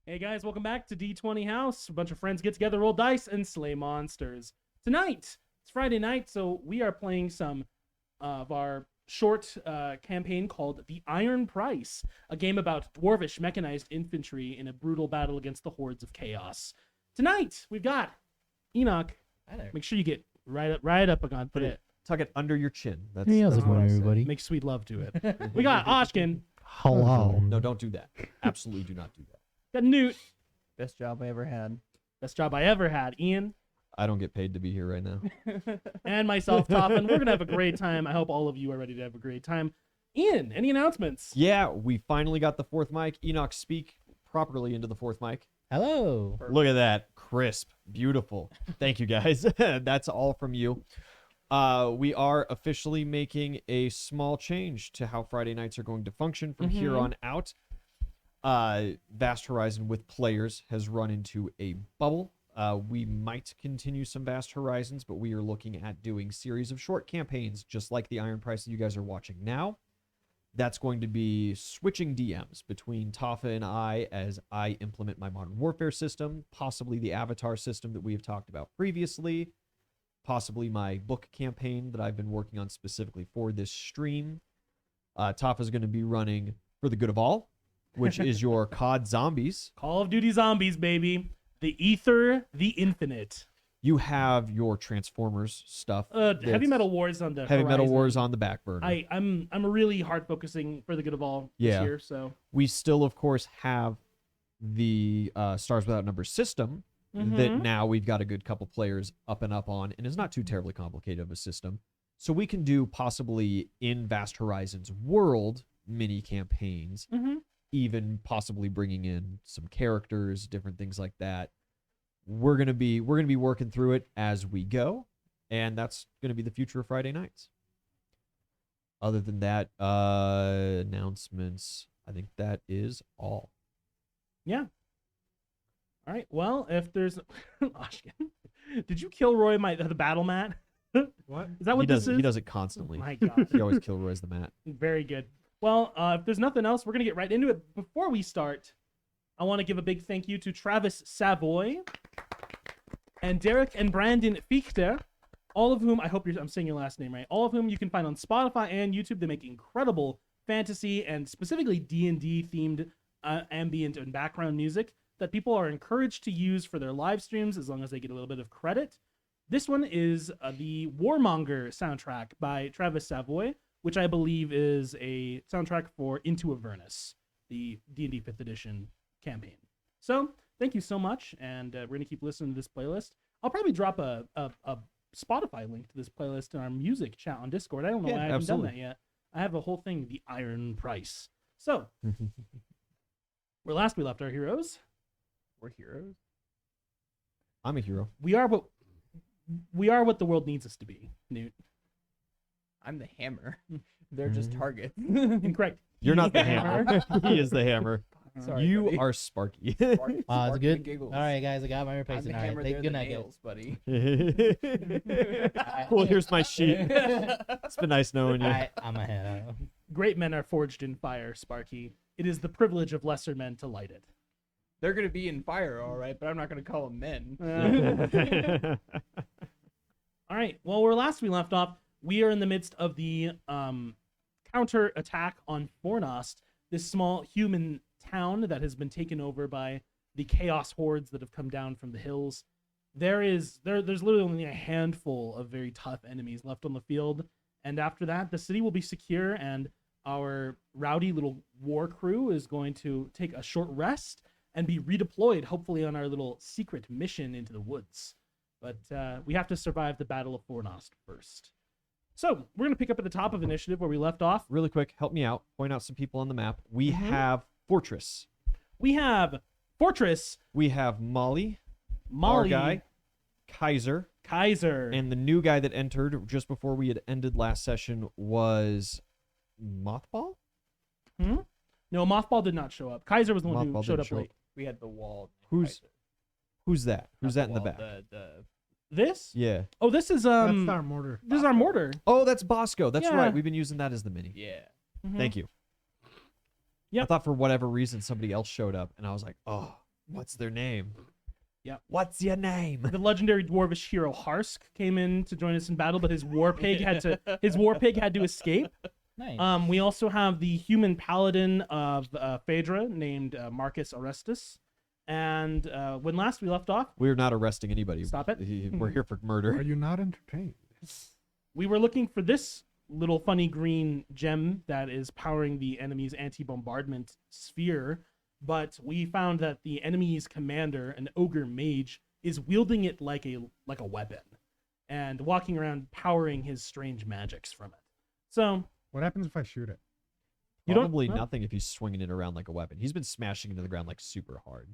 Hey guys, welcome back to D20 House. A bunch of friends get together, roll dice, and slay monsters. Tonight, it's Friday night, so we are playing some of our short campaign called The Iron Price, a game about dwarvish mechanized infantry in a brutal battle against the hordes of chaos. Tonight, we've got Enoch. Hi there. Make sure you get right up on Put it, tuck it under your chin. That's, Hey, how's that's it what going, I said. everybody? make sweet love to it. We got Oshkin, Hello. No, don't do that. Absolutely do not do that. got Newt, Best job I ever had. best job I ever had, Ian, I don't get paid to be here right now. and myself, Toppin. We're gonna have a great time. I hope all of you are ready to have a great time. Ian, any announcements? Yeah, we finally got the fourth mic. Enoch, speak properly into the fourth mic. Hello. Look at that. Crisp. Beautiful. Thank you, guys. That's all from you. We are officially making a small change to how Friday nights are going to function from here on out. Vast Horizon with players has run into a bubble. We might continue some Vast Horizons, but we are looking at doing series of short campaigns, just like the Iron Price that you guys are watching now. That's going to be switching DMs between Tafa and I as I implement my Modern Warfare system, possibly the Avatar system that we have talked about previously, possibly my book campaign that I've been working on specifically for this stream. Tafa is going to be running For the Good of All, which is your COD zombies. Call of Duty Zombies, baby. The Ether, the Infinite. You have your Transformers stuff. Heavy Metal Wars on the Heavy Metal horizon. Wars on the back burner. I'm really hard focusing For the Good of All this Yeah. year, so We still, of course, have the Stars Without Numbers system that now we've got a good couple players up and up on, and is not too terribly complicated of a system. So we can do possibly in Vast Horizons world mini campaigns, even possibly bringing in some characters, different things like that. We're gonna be working through it as we go, and that's gonna be the future of Friday nights. Other than that, announcements. I think that is all. yeah. All right. Well, if there's Oshkin, did you kill Roy the battle mat? What? Is that what this is? He does it constantly. My God. He always Kilroy's the mat. Very good. Well, if there's nothing else, we're going to get right into it. Before we start, I want to give a big thank you to Travis Savoy and Derek and Brandon Fichte, all of whom, I hope I'm saying your last name right, all of whom you can find on Spotify and YouTube. They make incredible fantasy and specifically D&D themed ambient and background music that people are encouraged to use for their live streams as long as they get a little bit of credit. This one is the Warmonger soundtrack by Travis Savoy, which I believe is a soundtrack for Into Avernus, the D&D 5th edition campaign. So, thank you so much, and we're going to keep listening to this playlist. I'll probably drop a Spotify link to this playlist in our music chat on Discord. I don't know why I haven't done that yet. I have a whole thing, The Iron Price. So, where last we left our heroes, We're heroes. I'm a hero. we are what the world needs us to be, Newt. I'm the hammer. They're just targets. Incorrect. You're not the Hammer. hammer. He is the hammer. Sorry, You buddy. are Sparky. Spark- It's Spark good. the giggles. All right, guys, I got my I'm replacement. the All right, hammer. thank They're good the night, guys. nails, buddy. Cool, here's my sheet. It's been nice knowing you. All right, I'm ahead. Great men are forged in fire, Sparky. It is the privilege of lesser men to light it. They're gonna be in fire, all right, but I'm not gonna call them men. All right. Well, where last we left off, we are in the midst of the counter attack on Fornost, this small human town that has been taken over by the chaos hordes that have come down from the hills. There's literally only a handful of very tough enemies left on the field, and after that, the city will be secure, and our rowdy little war crew is going to take a short rest and be redeployed, hopefully on our little secret mission into the woods. But we have to survive the Battle of Fornost first. So we're going to pick up at the top of initiative where we left off. Really quick, help me out. Point out some people on the map. We have Fortress. We have Fortress, We have Molly, Molly, our guy, Kaiser, Kaiser, and the new guy that entered just before we had ended last session was Mothball? No, Mothball did not show up. Kaiser was the one Mothball who showed didn't up show late. We had the wall. Who's that? Who's that in the wall, back? This? Yeah. Oh, this is That's our mortar. this is our mortar. Oh, that's Bosco. That's Yeah. right. We've been using that as the mini. Yeah. Mhm. Thank you. Yep. I thought for whatever reason somebody else showed up, and I was like, oh, What's their name? Yep. What's your name? The legendary dwarvish hero Harsk came in to join us in battle, but his war pig had to escape. Nice. We also have the human paladin of Phaedra named Marcus Orestus. And when last we left off, We're not arresting anybody. Stop it. We're here for Are murder. you not entertained? we were looking for this little funny green gem that is powering the enemy's anti-bombardment sphere, but we found that the enemy's commander, an ogre mage, is wielding it like a weapon and walking around powering his strange magics from it. So What happens if I shoot it? you don't- Probably well- nothing if he's swinging it around like a weapon. He's been smashing into the ground like super hard.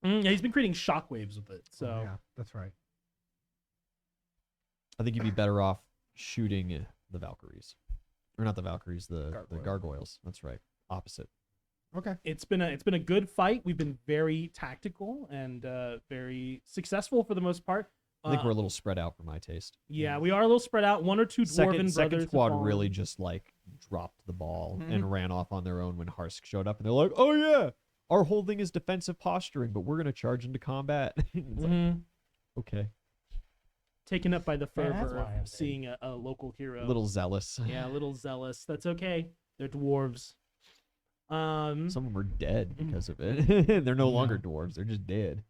yeah, he's been creating shockwaves with it. So Oh, yeah, that's right. I think you'd be better off shooting the Valkyries. Or not the Valkyries, the Gargoyles. gargoyles. That's right. Opposite. Okay. it's been a good fight. We've been very tactical and very successful for the most part. I think we're a little spread out for my taste. Yeah, we are a little spread out. One or two dwarven Second brothers. squad have fallen. really just like dropped the ball Mhm. and ran off on their own when Harsk showed up, and they're like, "Oh yeah, our whole thing is defensive posturing, but we're gonna charge into combat." It's like, Mhm. okay, Taken up by the Yeah, that's fervor why I'm of seeing a local hero. a little zealous. Yeah, a little zealous. That's okay. They're dwarves. Some of them are dead Mm-hmm. because of it. They're no longer dwarves; they're just dead.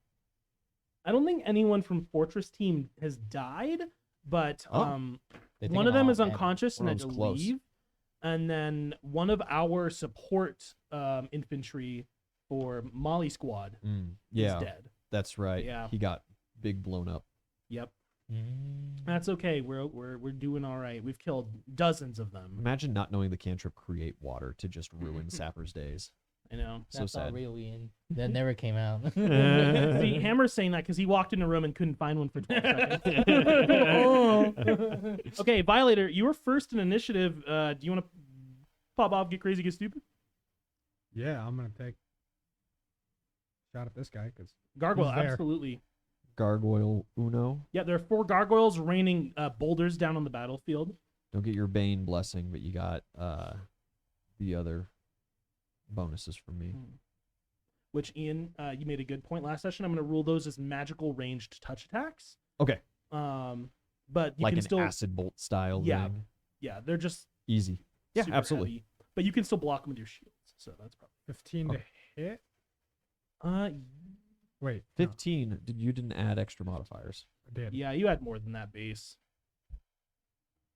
I don't think anyone from Fortress Team has died, but Oh. They think one of I'm them all is dead. unconscious and One had of to them's close. leave. And then one of our support infantry for Molly Squad Yeah, is dead. that's right. Yeah. He got big blown up. Yep. Mm. That's okay. We're doing all right. We've killed dozens of them. Imagine not knowing the cantrip create water to just ruin Sapper's days. I know. So That's all sad. real, Ian. That never came out. See, Hammer's saying that because he walked in a room and couldn't find one for 12 seconds. Okay, Violator, you were first in initiative. Do you want to pop off, get crazy, get stupid? Yeah, I'm gonna take a shot at this guy because Gargoyle, Who's there? absolutely. Gargoyle Uno. Yeah, there are 4 gargoyles raining boulders down on the battlefield. Don't get your Bane blessing, but you got the other bonuses from me. Which, Ian, you made a good point last session. I'm going to rule those as magical ranged touch attacks. Okay. But you Like can an still, acid bolt style Yeah. thing. yeah, they're just Easy. Yeah, super absolutely. heavy. But you can still block them with your shields, so that's probably. 15 to hit. Wait, no, 15. You didn't add extra modifiers. I did. Yeah, you had more than that base.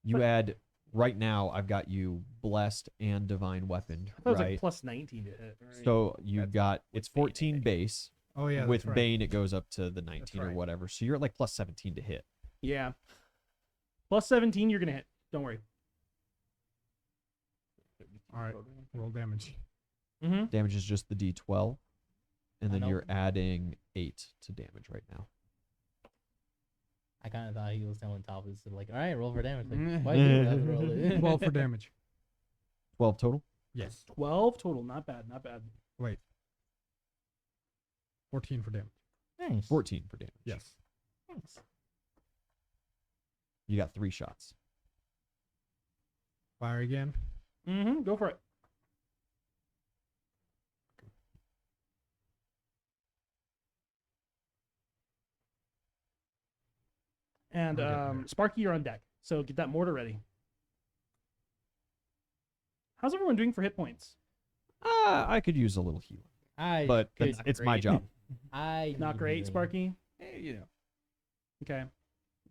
You add right now. I've got you blessed and divine weapon. I thought it was Right. like plus 19 to hit. Right? So you That's got with it's Bane, I 14 think. base. Oh yeah. With that's right. Bane, it goes up to the 19 or right. whatever. So you're at like plus 17 to hit. yeah. Plus 17, you're going to hit. Don't worry. All right. Roll damage. Mm-hmm. Damage is just the D12, and I then know. you're adding 8 to damage right now. I kind of thought he was telling Talbot to like, all right, roll for damage. Like, why do you have to roll it? 12 for damage. 12 total. Yes. 12 total. Not bad. Not bad. Wait. 14 for damage. Nice. 14 for damage. Yes. Nice. You got 3 shots. Fire again. Mm-hmm. Go for it. And I'm getting there. Sparky, you're on deck. So get that mortar ready. How's everyone doing for hit points? I could use a little healing, but could- it's my great. job. I Not need great, healing. Sparky. Hey, you know. Okay.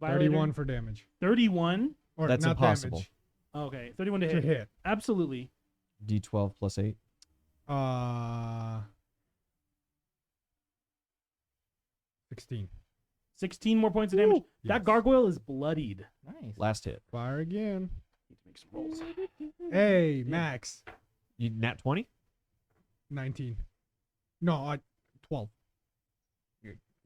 Violator, 31 for damage. 31. Or That's not impossible. damage. Okay, 31 to To hit. hit. Absolutely. D12 plus 8. 16. 16 more points of damage. That Yes. gargoyle is bloodied. Nice. Last hit. Fire again. Need to make some rolls. Hey, Max. You nat 20. 19. No, 12.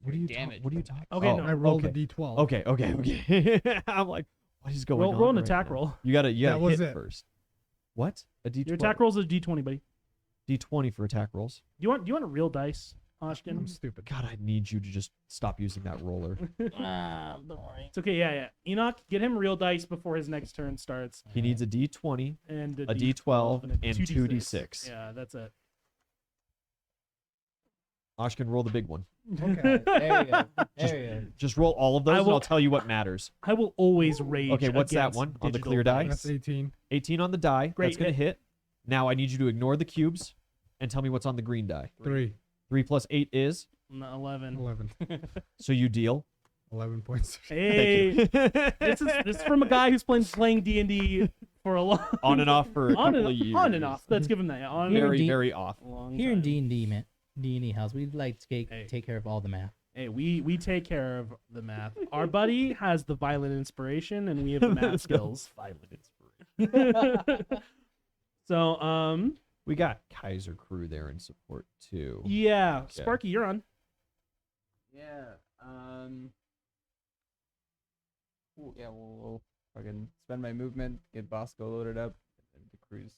What are you damage. What are you talking? Okay, oh, no. I rolled okay. a d12. Okay, okay. I'm like, what is going on? Roll an right attack now? roll. You gotta That was hit it. first. What? A D12. Your attack rolls is a d20, buddy. D20 for attack rolls. Do you want a real dice, I'm Hoshkin? stupid. God, I need you to just stop using that roller. Don't worry. It's okay, yeah. Enoch, get him real dice before his next turn starts. He needs a D20, And a D12, and 2d6. Yeah, that's it. Oshkin, roll the big one. Okay, there you go. There you go. Just roll all of those, and will- I'll tell you what matters. I will always rage. Okay, what's that against one on the digital clear die? dice. That's 18. 18 on the die. Great That's going to hit. Now I need you to ignore the cubes and tell me what's on the green die. 3. 3 plus 8 is, No, 11. 11. so you deal. 11 points. Hey, Thank you. this is from a guy who's playing D&D for a long On and off for a on couple and, of years. on and off. Let's give him that. On and Very, D- very off. a long Here in time. D&D, man, D&D house, we like to Hey. take care of all the math. Hey, we take care of the math. Our buddy has the violent inspiration, and we have the math skills. Violent inspiration. So, We got Kaiser Crew there in support too. yeah, Okay. Sparky, you're on. Yeah. Cool. Yeah, we'll fucking spend my movement, get Bosco loaded up, and the cruise.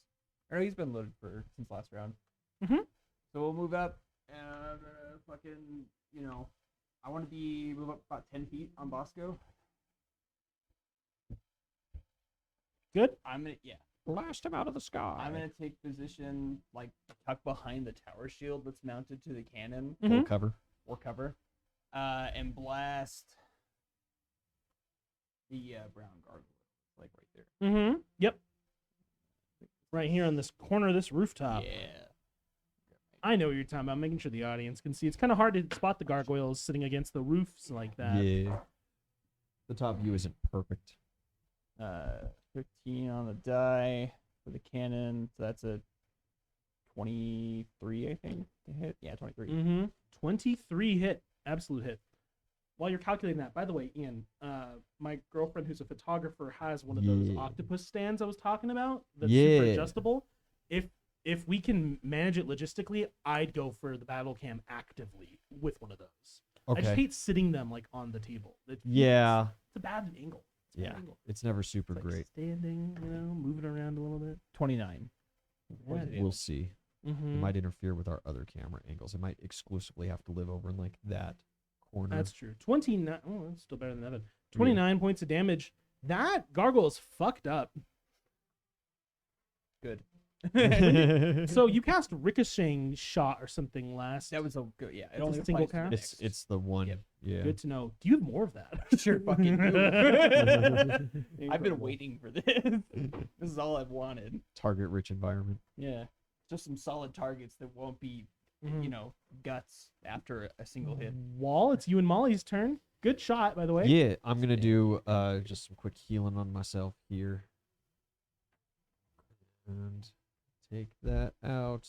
Or he's been loaded since last round. Mhm. So we'll move up and fucking, I want to move up about 10 feet on Bosco. Good. Yeah. Blast him out of the sky. I'm gonna take position like tuck behind the tower shield that's mounted to the cannon Full Mhm. cover. or cover, and blast the brown gargoyle, like right there. Mm-hmm. Yep. Right here on this corner of this rooftop. Yeah. I know what you're talking about. Making sure the audience can see. It's kind of hard to spot the gargoyles sitting against the roofs like that. Yeah. The top view isn't perfect. 15 on the die for the cannon. So that's a 23, I think, to hit. Yeah, 23. Mm-hmm. 23 hit. Absolute hit. While you're calculating that, by the way, Ian, my girlfriend who's a photographer has one of those Yeah. octopus stands I was talking about that's Yeah. super adjustable. If we can manage it logistically, I'd go for the battle cam actively with one of those. I just Okay. hate sitting them like on the table. Yeah. It's a bad angle. It's a bad Yeah. angle. It's never super It's like great. standing, moving around a little bit. 29. We'll see. Mm-hmm. It might interfere with our other camera angles. It might exclusively have to live over in like that corner. That's true. 29. Oh, that's still better than Evan. 29 points of damage. That gargoyle is fucked up. Good. So you cast ricocheting shot or something last. That was a good. Yeah, It's it a only single applies to the cast? it's the one. Yep. Yeah. Good to know. Do you have more of that? Sure fucking do. I've been Incredible. waiting for this. This is all I've wanted. Target rich environment. Yeah. Just some solid targets that won't be, Mhm. guts after a single hit. Wall, it's you and Molly's turn. Good shot, by the way. Yeah, I'm gonna do just some quick healing on myself here. And take that out.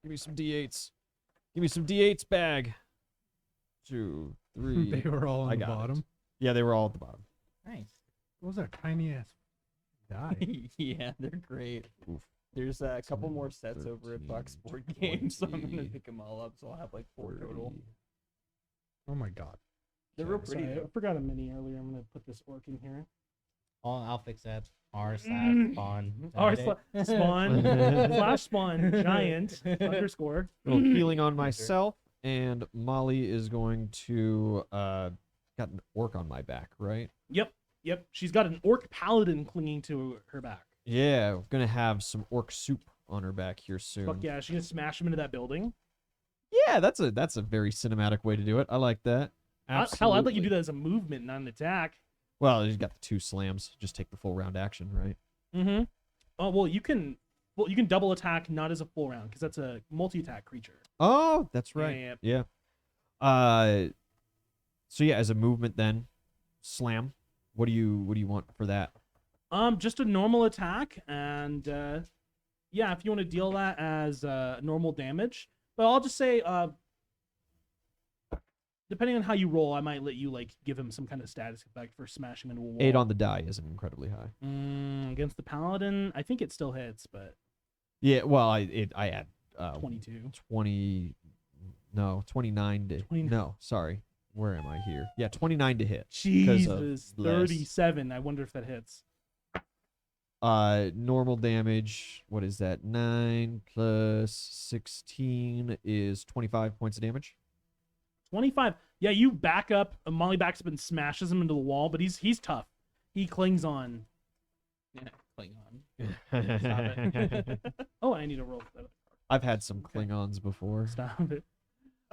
Give me some D8s. Give me some D8s bag. 2, 3. They were all on I the got it. bottom. Yeah, they were all at the bottom. Nice. Those are tiny ass die. Yeah, they're great. Oof. There's a couple more sets over at 13, Buck's Board Games, so I'm gonna 20, pick them all up. So I'll have like 4 total. 40. Oh my god. They're real pretty. Sorry, I though. forgot a mini earlier. I'm gonna put this orc in here. I'll fix that. R slash Mm. spawn. R Got it? spawn slash spawn giant underscore. Little healing on myself, and Molly is going to got an orc on my back, right? Yep. She's got an orc paladin clinging to her back. Yeah, we're gonna have some orc soup on her back here soon. Fuck yeah, she's gonna smash him into that building. Yeah, that's a very cinematic way to do it. I like that. Hell, I'd let you do Absolutely. that as a movement, not an attack. Well, you got the 2 slams. Just take the full round action, right? Mm-hmm. Oh well, you can double attack, not as a full round, because that's a multi-attack creature. Oh, that's Yeah, right. yeah. Yeah. So yeah, as a movement then, slam. What do you want for that? Just a normal attack, and yeah, if you want to deal that as normal damage, but I'll just say, depending on how you roll, I might let you like give him some kind of status effect for smashing into a wall. 8 on the die isn't incredibly high. Against the paladin, I think it still hits, but Yeah, well, I add 22. 20 no, 29 to 29. No, sorry. Where am I here? Yeah, 29 to hit. of Jesus, less. 37. I wonder if that hits. Normal damage, what is that? 9 plus 16 is 25 points of damage. 25. Yeah, you back up. Molly backs up and smashes him into the wall, but he's tough. He clings on. Yeah, cling on. Oh, I need to roll for that. I've had some Klingons before. Stop it.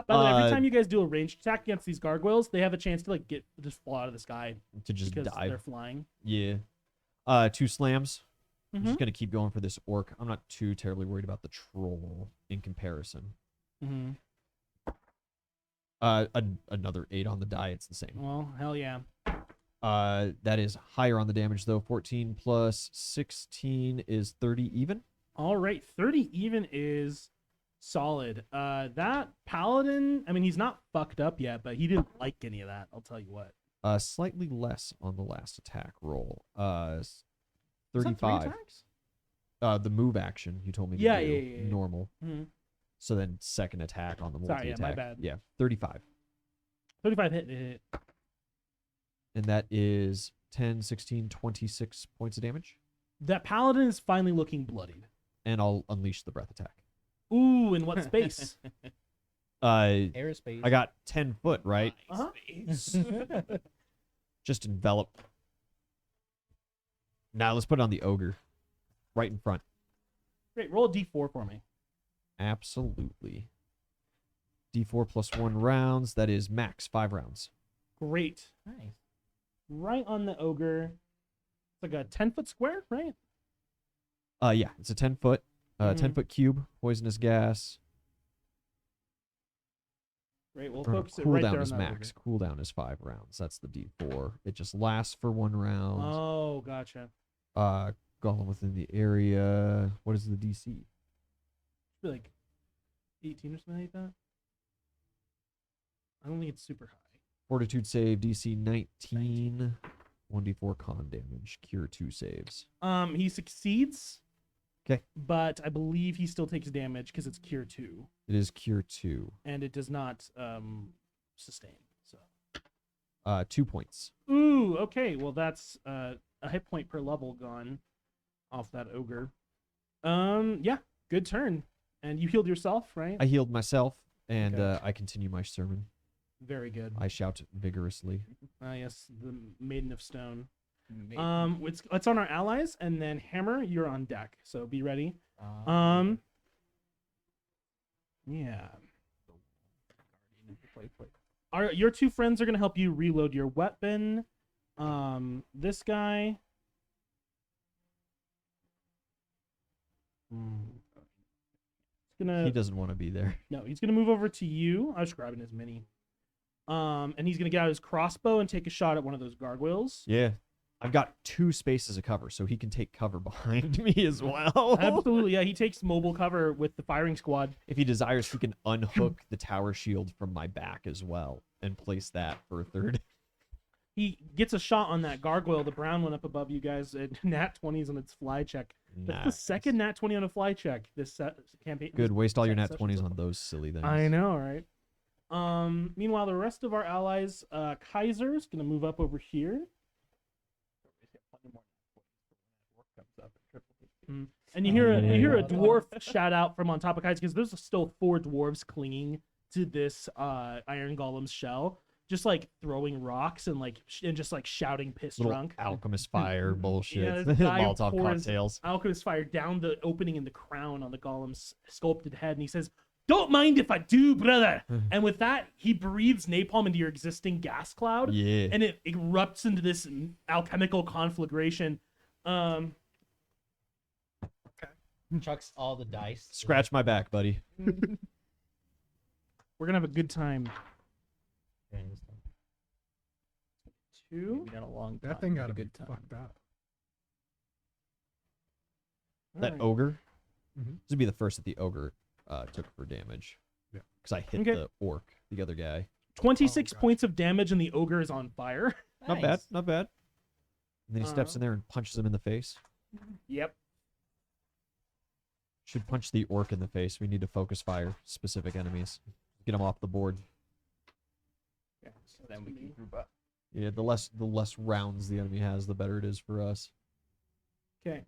By the way, every Uh, time you guys do a ranged attack against these gargoyles, they have a chance to like just fall out of the sky To just because dive. they're flying. Yeah. 2 slams. I'm Mm-hmm. just gonna keep going for this orc. I'm not too terribly worried about the troll in comparison. Mm-hmm. Another 8 on the die. It's the same. Well, hell yeah. That is higher on the damage though. 14 plus 16 is 30 even. All right, 30 even is solid. That paladin, I mean, he's not fucked up yet, but he didn't like any of that. I'll tell you what. Slightly less on the last attack roll. Is that 3 35. attacks? The move action you told me to Yeah, do. yeah. Normal. Mhm. So then second attack on the Sorry, multi-attack. yeah, my bad. Yeah, 35. 35 hit. And that is 10, 16, 26 points of damage. That paladin is finally looking bloodied. And I'll unleash the breath attack. Ooh, in what space? Aerospace. I got 10 foot, right? Uh-huh. Just envelop. Now let's put it on the ogre. Right in front. Great, roll a d4 for me. Absolutely. D4 plus 1 rounds. That is max 5 rounds. Great. Nice. Right on the ogre. It's like a 10-foot square, right? Yeah, it's a 10 foot. 10 Mhm. foot cube. Poisonous gas. Great, we'll Or no, focus it right there cooldown on is that max. ogre. Cooldown is 5 rounds. That's the D4. It just lasts for 1 round. Oh, gotcha. Golem within the area. What is the DC? Be like 18 or something like that. I don't think it's super high. Fortitude save DC 19. 1d4 con damage. Cure 2 saves. He succeeds. 'Kay. But I believe he still takes damage because it's cure 2, It is cure 2. and it does not sustain. So. 2 points. Ooh, okay. Well, that's a hit point per level gone off that ogre. Yeah, good turn. And you healed yourself, right? I healed myself, and Okay. I continue my sermon. Very good. I shout vigorously. Yes, the Maiden of Stone. Maybe. It's on our allies, and then Hammer, you're on deck. So be ready. Yeah. Your 2 friends are gonna help you reload your weapon. This guy. He's gonna. He doesn't want to be there. No, he's gonna move over to you. I was grabbing his mini. And he's gonna get out his crossbow and take a shot at one of those gargoyles. Yeah. I've got 2 spaces of cover, so he can take cover behind me as well. Absolutely, yeah. He takes mobile cover with the firing squad. If he desires, he can unhook the tower shield from my back as well and place that for a third. He gets a shot on that gargoyle, the brown one up above you guys. Nat 20s on its fly check. That's the Nice. second Nat 20 on a fly check this campaign. Good. Waste all your nat session 20s so on those silly things. I know, right? Meanwhile, the rest of our allies, Kaiser's gonna move up over here. And you hear a dwarf shout out from on top of Kaiser because there's still 4 dwarves clinging to this iron golem's shell, just like throwing rocks and just shouting piss Little drunk. alchemist fire bullshit. Yeah, this guy Molotov pours cocktails. alchemist fire down the opening in the crown on the golem's sculpted head, and he says, "Don't mind if I do, brother." And with that, he breathes napalm into your existing gas cloud, Yeah. and it erupts into this alchemical conflagration. Chucks all the dice. Scratch my back, buddy. We're gonna have a good time. During this time. 2. We got a long time. That thing Had got a to be good time. fucked up. That Alright. ogre. Mhm. This would be the first that the ogre took for damage. Yeah. Because I hit Okay. the orc, the other guy. 26 Oh, points of damage, and the ogre is on fire. Not bad. Nice. Not bad. And then he steps Uh-huh. in there and punches him in the face. Yep. Should punch the orc in the face. We need to focus fire specific enemies. Get them off the board. Yeah, so then we can group up. Yeah, the less rounds the enemy has, the better it is for us. Okay.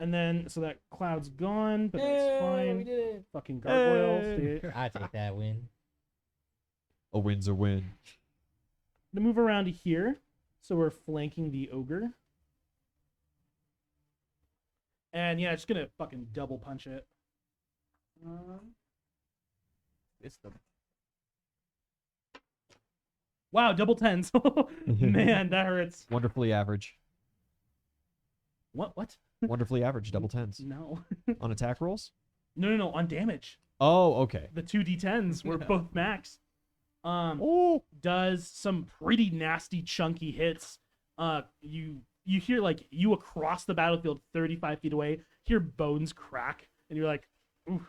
And then, so that cloud's gone, but that's Yay, fine. we did it. Fucking gargoyles. Hey. dude. I take that win. A win's a win. To move around to here, so we're flanking the ogre. And yeah, just gonna fucking double punch it. It's the Wow, double tens. Man, that hurts. Wonderfully average. What? Wonderfully average. Double tens No. on attack rolls. No. On damage. Oh, okay. The 2d10s were both max. Oh, Does some pretty nasty chunky hits. You hear like you across the battlefield 35 feet away, hear bones crack, and you're like, ooh,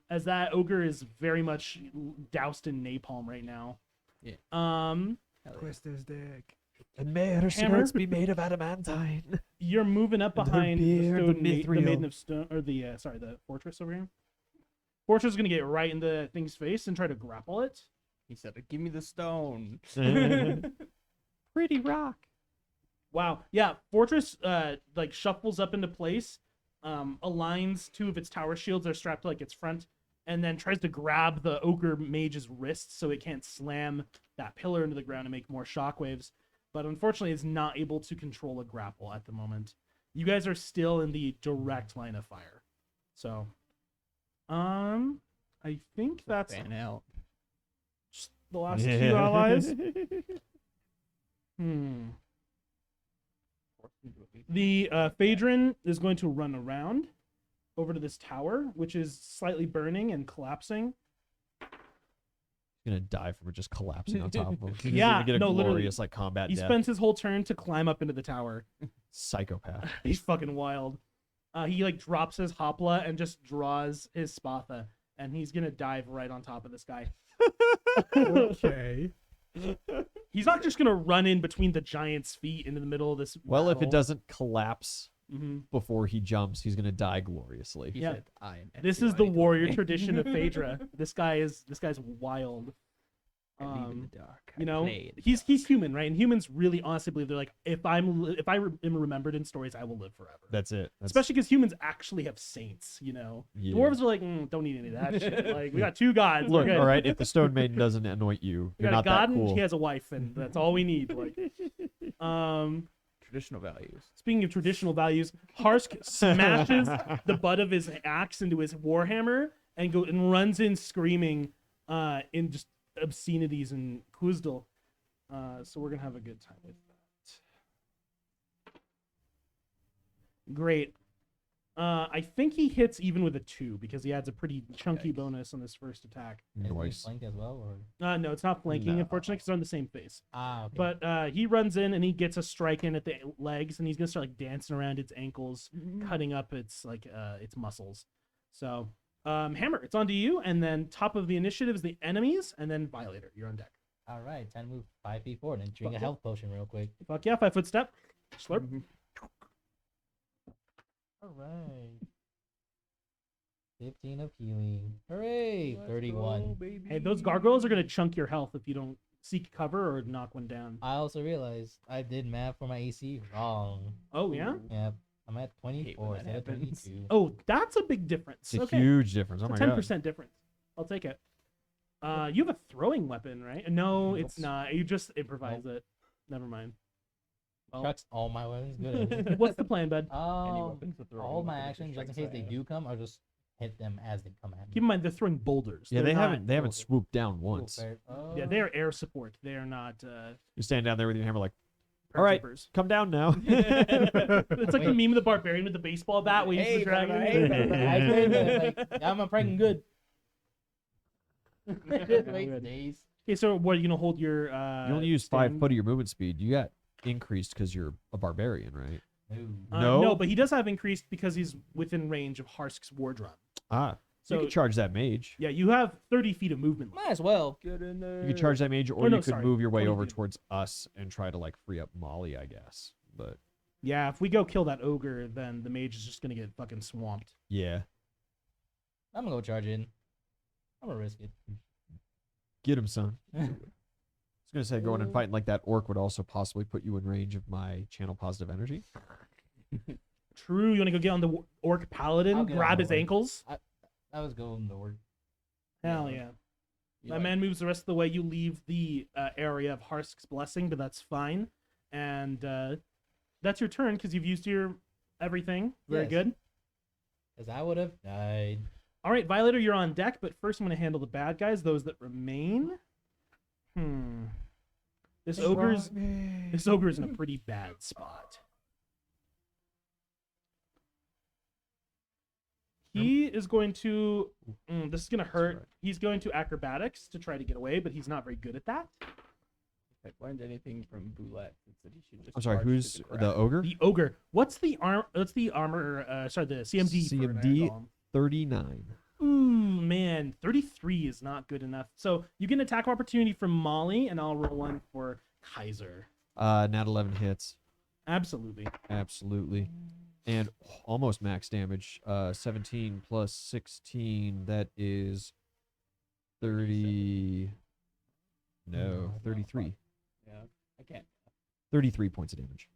as that ogre is very much doused in napalm right now. Yeah. Hell yeah. Twist his dick. and may her Hammer. skirts be made of adamantine. You're moving up And her behind the, beard, stone the the mithril. maiden of stone, or the the fortress over here. Fortress is gonna get right in the thing's face and try to grapple it. He said, "Give me the stone." Pretty rock. Wow. Yeah, Fortress like shuffles up into place, aligns two of its tower shields that are strapped to like its front, and then tries to grab the ogre mage's wrist so it can't slam that pillar into the ground and make more shockwaves. But unfortunately, it's not able to control a grapple at the moment. You guys are still in the direct line of fire. So, I think that's Fan out. just the last two allies. The Phaedron is going to run around over to this tower, which is slightly burning and collapsing. Gonna die from just collapsing on top of him. He's Yeah, gonna get a no, literally. glorious like combat He death. spends his whole turn to climb up into the tower. Psychopath. He's fucking wild. He like drops his hopla and just draws his spatha, and he's gonna dive right on top of this guy. Okay. He's not just gonna run in between the giant's feet into the middle of this. Well, if it battle. doesn't collapse Mhm. before he jumps, he's gonna die gloriously. He Yeah. said, "I am." This is the FUI. warrior tradition of Phaedra. This guy's wild. I leave in the dark. I You know, play in the he's dark. human, right? And humans really honestly believe they're like, if I am remembered in stories, I will live forever. That's it. That's, Especially because humans actually have saints. You know, yeah. dwarves are like, don't need any of that shit. Like we got two gods. Look, we're good. all right. If the Stone Maiden doesn't anoint you, We you're got a not god that cool. and he has a wife, and that's all we need. Like, Traditional values. speaking of traditional values, Harsk smashes the butt of his axe into his warhammer and runs in screaming, in just obscenities and Kuzdal. So we're gonna have a good time with that. Great. I think he hits even with a 2 because he adds a pretty chunky Yikes. bonus on this first attack. Is he Nice. flanked as well, or No, it's not flanking, No. unfortunately, because they're on the same face. okay. But he runs in and he gets a strike in at the legs, and he's gonna start like dancing around its ankles, cutting up its its muscles. So, Hammer, it's on to you, and then top of the initiative is the enemies, and then Violator, you're on deck. all right, 10 move 5 feet forward and drink Fuck a yeah. health potion real quick. Fuck yeah, 5-foot step, slurp. All right. 15 of healing. Hooray! 31. Hey, those gargoyles are gonna chunk your health if you don't seek cover or knock one down. I also realized I did math for my AC wrong. Oh yeah. Yep. I'm at when 24 that instead of happens. 22. Oh, that's a big difference. It's a Okay. huge difference. Oh It's my a god. 10% difference. I'll take it. You have a throwing weapon, right? No, it's not. You just improvise it. Never mind. Well, Chucks all my weapons. Good. what's the plan, bud? Any weapons with throwing all my weapons or actions, just in strikes case they I do come, I'll just hit them as they come at me. Keep in mind they're throwing boulders. Yeah, They're they not- haven't okay. swooped down Cool, once. fair. Yeah, they are air support. They are not. You stand down there with your hammer, like, all right, paratroopers. come down now. It's like the meme of the barbarian with the baseball bat waiting for Hey, the dragon. brother, hey, brother. I agree, but like, I'm a pregnant good. Good. Wait days. Okay, so what are you gonna hold your? You only use 5 stand? foot of your movement speed. You got increased because you're a barbarian, right? No. No? No, but he does have increased because he's within range of Harsk's war drum. Ah, so you So could charge that mage. yeah, you have 30 feet of movement. left. Might as well. Get in there. You could charge that mage, or Oh, no, you could sorry. move your way 20 over feet. towards us and try to like free up Molly, I guess. But Yeah, if we go kill that ogre, then the mage is just gonna get fucking swamped. yeah, I'm gonna go charge in. I'm gonna risk it. get him, son. I was gonna say going and fighting like that orc would also possibly put you in range of my channel positive energy. True, you wanna go get on the orc paladin, I'll get on grab the his orc. ankles? I was going to work. Hell yeah. You That like- man moves the rest of the way. You leave the area of Harsk's blessing, but that's fine. And that's your turn because you've used your everything. Very Yes. good. Because I would have died. All right, Violator, you're on deck, but first I'm going to handle the bad guys, those that remain. This ogre's in a pretty bad spot. He is going to. This is going to hurt. right. He's going to acrobatics to try to get away, but he's not very good at that. If I learned anything from Boulette, it's that he should just. I'm sorry, charge to who's the the crowd. ogre? The ogre. What's the armor? Sorry, the CMD. for an CMD. iron golem? 39. Ooh, man, 33 is not good enough. So you get an attack of opportunity from Molly, and I'll roll one for Kaiser. Nat 11 hits. Absolutely. Absolutely. And almost max damage. 17 plus 16. That is 30. No, 33. Yeah, I can't. 33 points of damage.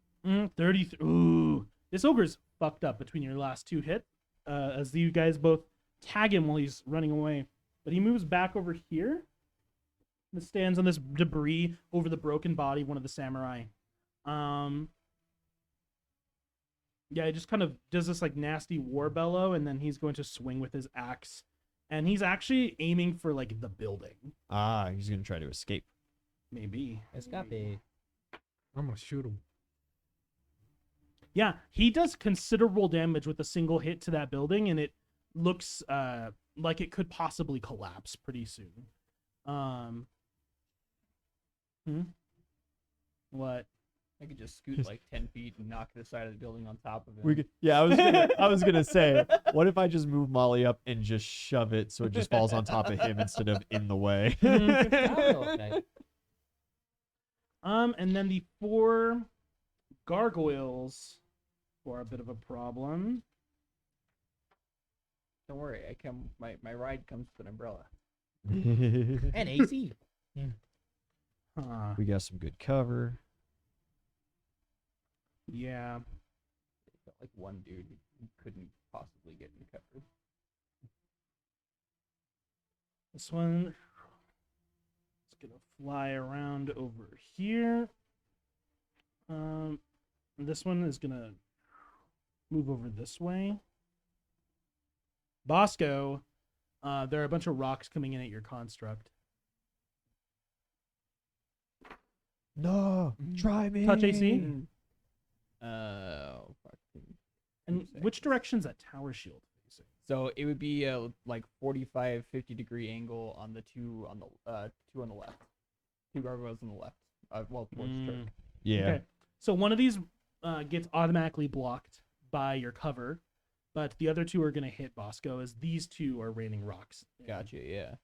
33. Ooh, this ogre's fucked up between your last two hit. As you guys both tag him while he's running away, but he moves back over here. And stands on this debris over the broken body of one of the samurai. Yeah, he just kind of does this like nasty war bellow, and then he's going to swing with his axe, and he's actually aiming for like the building. Ah, he's going to try to escape. Maybe. Escape. I'm gonna shoot him. Yeah, he does considerable damage with a single hit to that building, and it looks like it could possibly collapse pretty soon. What? I could just scoot Just- like 10 feet and knock the side of the building on top of it. We could, yeah, I was gonna say, what if I just move Molly up and just shove it so it just falls on top of him instead of in the way? Okay. And then the 4 gargoyles are a bit of a problem. Don't worry, I come. My ride comes with an umbrella. And AC. Huh. We got some good cover. Yeah. It felt like one dude who couldn't possibly get in cover. This one is gonna fly around over here. And this one is gonna move over this way. Bosco, there are a bunch of rocks coming in at your construct. No, try me. Touch AC. Fucking. And which direction's that tower shield facing? So it would be a like 45, 50-degree angle on the two on the left. 2 gargoyles on the left. Well, towards Turk. Yeah. Okay. So one of these gets automatically blocked by your cover, but the other 2 are gonna hit Bosco as these 2 are raining rocks. Gotcha. Yeah.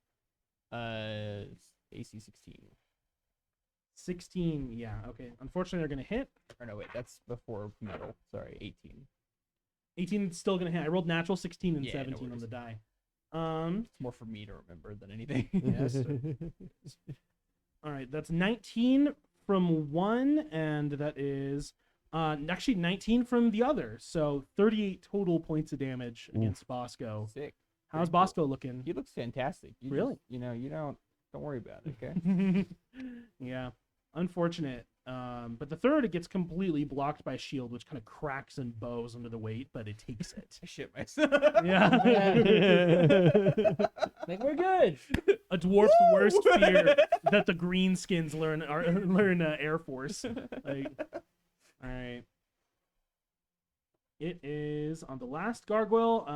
AC 16. 16, yeah, okay. Unfortunately, they're gonna hit. Or no, wait, that's before metal. Sorry, 18. 18 is still gonna hit. I rolled natural 16 and Yeah, no 17 on worries. the die. It's more for me to remember than anything. Yes. All right, that's 19 from one, and that is actually 19 from the other. So 38 total points of damage against Bosco. Sick. How's Pretty cool. Bosco looking? He looks fantastic. You Really? Just, you don't worry about it, okay? Yeah, unfortunate. But the third, it gets completely blocked by a shield, which kind of cracks and bows under the weight, but it takes it. I shit myself. Yeah. Like, we're good. A dwarf's worst fear that the greenskins learn Air Force. Like, all right. It is on the last gargoyle.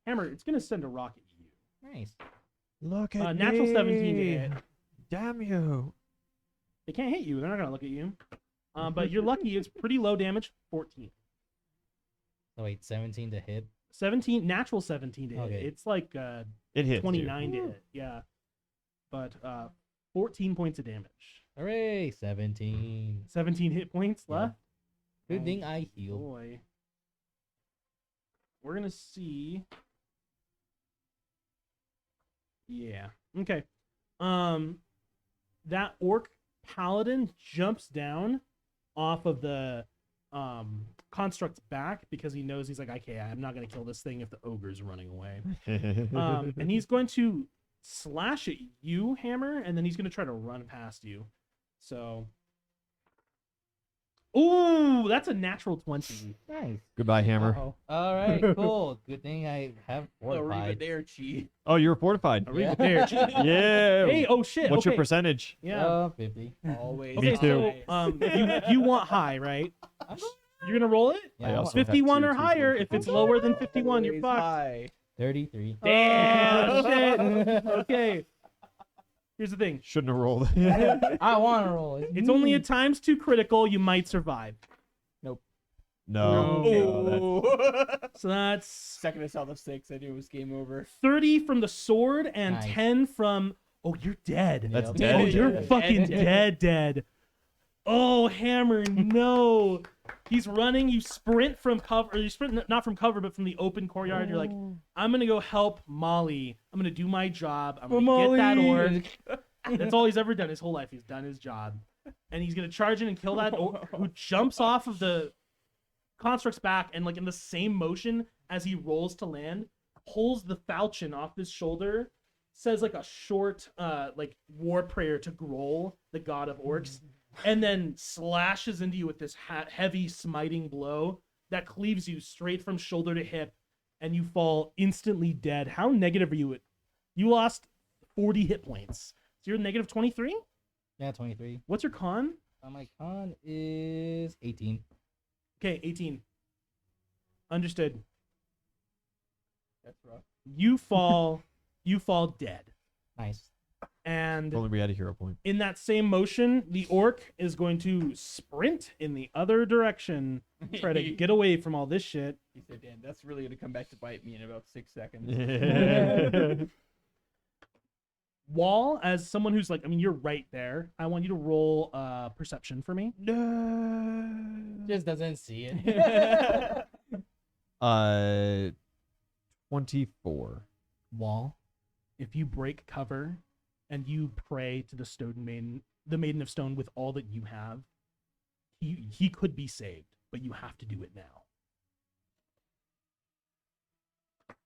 Hammer, it's gonna send a rock at you. Nice. Look at Natural me. 17 to hit. Damn you. They can't hit you. They're not gonna look at you. But you're lucky. It's pretty low damage. 14. So wait, 17 to hit. 17, natural 17 to hit. Okay. It's like It hits. 29 to hit. Yeah. But 14 points of damage. Hooray! 17. 17 hit points Yeah. left. Good Oh, thing I healed. boy. We're gonna see. Yeah. Okay. That orc paladin jumps down off of the construct's back because he knows he's like, okay, I'm not gonna kill this thing if the ogre's running away. And he's going to slash at you, Hammer, and then he's gonna try to run past you. So. Ooh, that's a natural 20. Nice. Goodbye, hammer. Uh-oh. All right, cool. Good thing I have fortified. Arrivederci. Oh, you were fortified. Arriba Yeah. there. Yeah. Hey, oh shit. What's your okay. percentage? Yeah. 50. Always. Me Okay, too. so you want high, right? You're gonna roll it. I Yeah, also have 51 tier or 2 higher. If it's lower than 51, you're Always fucked. high. 33. Damn. Shit. Okay. Here's the thing. Shouldn't have rolled. I want to roll it. It's only a times 2 critical. You might survive. No. So that's Second I saw the 6, I knew it was game over. 30 from the sword and Nice. 10 from. Oh, you're dead. That's Yep. dead. Oh, you're Dead. fucking Dead. dead. Oh, Hammer, no. He's running. You sprint from cover. Or you sprint not from cover, but from the open courtyard. You're like, I'm gonna go help Molly. I'm gonna do my job. I'm gonna get that orc. That's all he's ever done his whole life. He's done his job, and he's gonna charge in and kill that orc who jumps off of the construct's back and like in the same motion as he rolls to land, pulls the falchion off his shoulder, says like a short like war prayer to Grohl, the god of orcs, and then slashes into you with this heavy smiting blow that cleaves you straight from shoulder to hip, and you fall instantly dead. How negative are you? You lost 40 hit points. So you're negative 23? Yeah, 23. What's your con? My con is 18. Okay, 18. Understood. That's rough. You fall dead. Nice. And If only we had a hero point. in that same motion, the orc is going to sprint in the other direction, try to get away from all this shit. He said, "Dan, that's really gonna come back to bite me in about 6 seconds." Wall, as someone who's like, I mean, you're right there. I want you to roll perception for me. Just doesn't see it. 24. Wall. If you break cover and you pray to the stone maiden, the Maiden of Stone, with all that you have, he could be saved, but you have to do it now.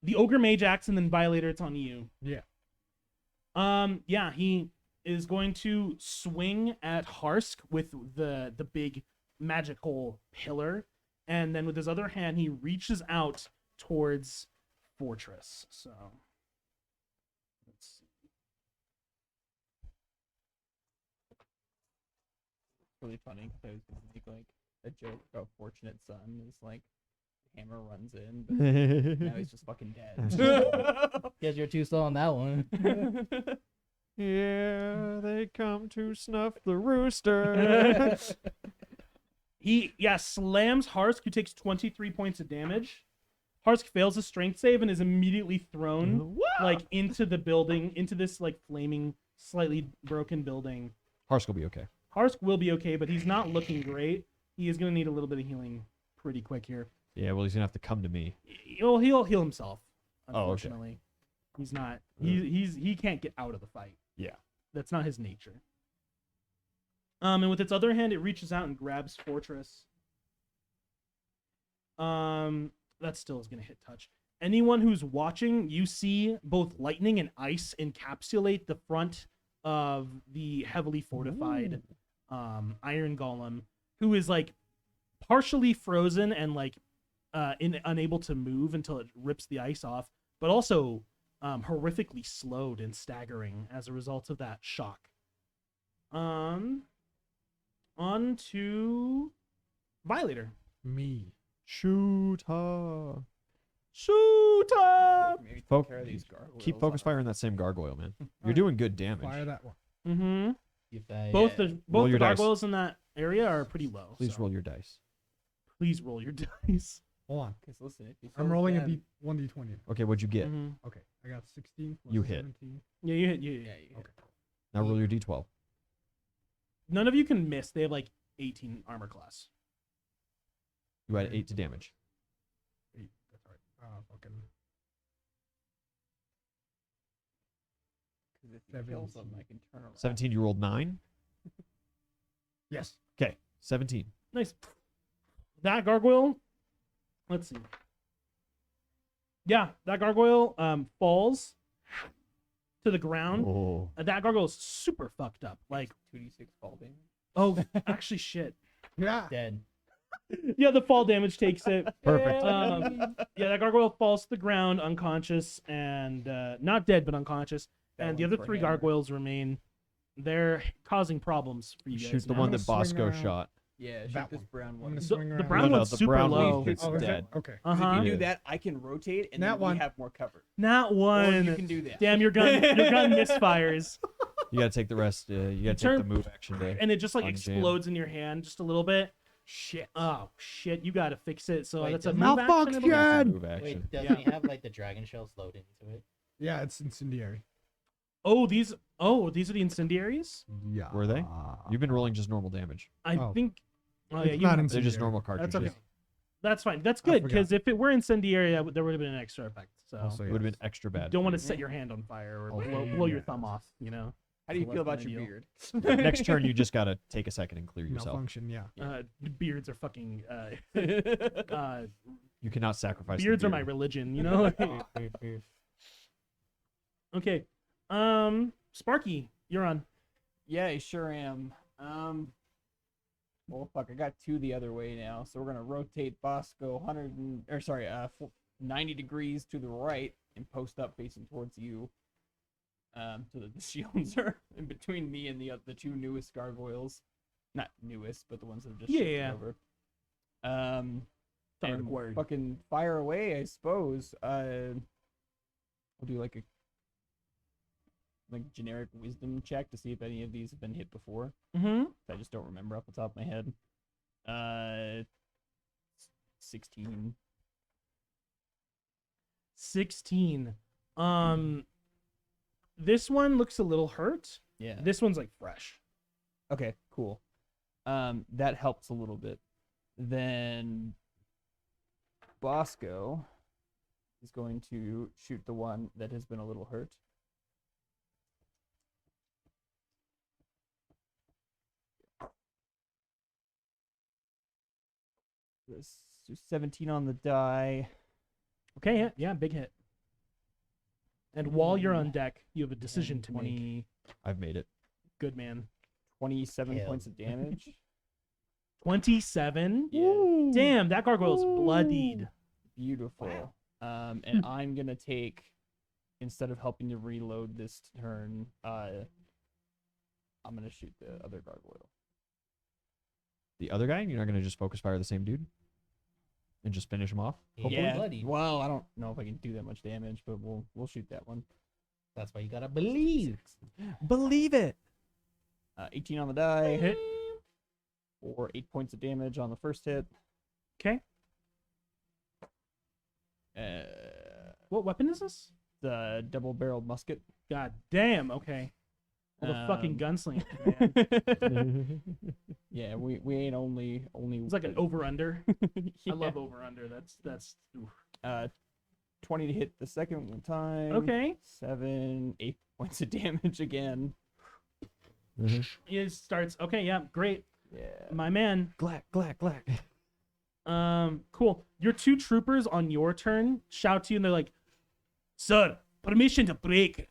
The Ogre Mage acts, and then Violator, it's on you. Yeah. Yeah, he is going to swing at Harsk with the big magical pillar, and then with his other hand, he reaches out towards Fortress. So let's see. It's really funny because I was gonna make like a joke about Fortunate Son. Is like hammer runs in, but now he's just fucking dead. Guess you're too slow on that one. Here they come to snuff the rooster. He slams Harsk, who takes 23 points of damage. Harsk fails his strength save and is immediately thrown like into the building, into this like flaming, slightly broken building. Harsk will be okay. Harsk will be okay, but he's not looking great. He is going to need a little bit of healing pretty quick here. Yeah, well, he's gonna have to come to me. He'll heal himself. Oh, okay. Unfortunately, he's not. He can't get out of the fight. Yeah. That's not his nature. And with its other hand, it reaches out and grabs Fortress. That still is gonna hit touch. Anyone who's watching, you see both lightning and ice encapsulate the front of the heavily fortified iron golem, who is like partially frozen and like unable to move until it rips the ice off, but also horrifically slowed and staggering as a result of that shock. On to Violator. Me. Shoot her. Maybe take Folk- care of these gargoyles. Keep focus fire on that same gargoyle, man. You're Alright. doing good damage. Fire that one. Mm-hmm. If I, Both uh, the Roll your dice. gargoyles in that area are pretty low. Please so roll your dice. Please roll your dice. Hold on. Because listen, if he I'm kills rolling them, a D1D20. Okay, what'd you get? Mhm. Okay. I got 16 plus You hit. 17. Yeah, you hit. Yeah, You. you hit. Okay. Now roll your d12. None of you can miss. They have like 18 armor class. You add 8 to damage. 8. That's right. Fucking 'Cause if he kills them, 17. I can turn around. 17, you rolled 9. yes. Okay, 17. Nice. That gargoyle. Let's see. Yeah, that gargoyle falls to the ground. Oh. That gargoyle is super fucked up. Like, 2d6 fall damage. oh, actually, shit. Yeah. Dead. Yeah, the fall damage takes it. Perfect. Yeah, that gargoyle falls to the ground, unconscious, and not dead, but unconscious. That And the one's other for 3 hammer. gargoyles remain. They're causing problems for you guys. Shoot the now. one gonna that swing Bosco around. shot. Yeah, shoot That this one. brown I'm one. gonna The, swing the around. brown No, no, one's the super brown low. one hits Oh, is it? dead. Okay. Uh If huh. you Yeah. do that, I can rotate, and That then one. we have more cover. Not Or one. you can do that. Damn, your gun misfires, You gotta take the rest. You gotta take turn- the move action day. and it just like Unjam. explodes in your hand just a little bit. Shit. Oh shit, you gotta fix it. So Wait, that's a does- move action. I believe? That's a Malfunction! move action. Wait, doesn't Yeah. he have like the dragon shells loaded into it? Yeah, it's incendiary. Oh, these are the incendiaries. Yeah. Were they? You've been rolling just normal damage. I Oh. think. Oh It's yeah, you not have- They're just Incendiary. normal cartridges. That's okay. That's fine. That's I good forgot. because if it were incendiary, there would have been an extra effect. So Also, It would have been extra bad. don't for want you. to set your hand on fire or Oh, blow your yes. thumb off. You know. How do you So feel less about than your ideal. beard? Next turn, you just gotta take a second and clear yourself. Malfunction, yeah. Beards are fucking. You cannot sacrifice. the Beards are my beard. religion. You know. Okay. Sparky, you're on. Yeah, I sure am. Well, fuck, I got 2 the other way now, so we're gonna rotate Bosco 90 degrees to the right and post up facing towards you. So that the shields are in between me and the 2 newest gargoyles. Not newest, but the ones that have just shifted Yeah. over. Dark And word. fucking fire away, I suppose. I'll do like a generic wisdom check to see if any of these have been hit before. Mm-hmm. I just don't remember off the top of my head. 16. 16. This one looks a little hurt. Yeah. This one's like fresh. Okay, cool. That helps a little bit. Then Bosco is going to shoot the one that has been a little hurt. This is 17 on the die. Okay, yeah, big hit. And while you're on deck, you have a decision to make. 20, I've made it. Good man. 27 Kill. points of damage. 27. Yeah. Damn, that gargoyle's bloodied. Beautiful. And I'm gonna take, instead of helping to reload this turn, I'm gonna shoot the other gargoyle. The other guy, you're not gonna just focus fire the same dude, and just finish him off. Hopefully. Yeah. bloodied. Well, I don't know if I can do that much damage, but we'll shoot that one. That's why you gotta believe. Believe it. 18 on the die. Hit. For 8 points of damage on the first hit. Okay. What weapon is this? The double-barreled musket. God damn. Okay. Well, the fucking Um, gunslinger, man. Yeah, we ain't only It's like an over under. Yeah. I love over under. That's oof. 20 to hit the second time. Okay. 7, 8 points of damage again. It starts. Okay, yeah, great. Yeah. My man. Glack, glack, glack. Cool. Your 2 troopers on your turn shout to you and they're like, "Sir, permission to break."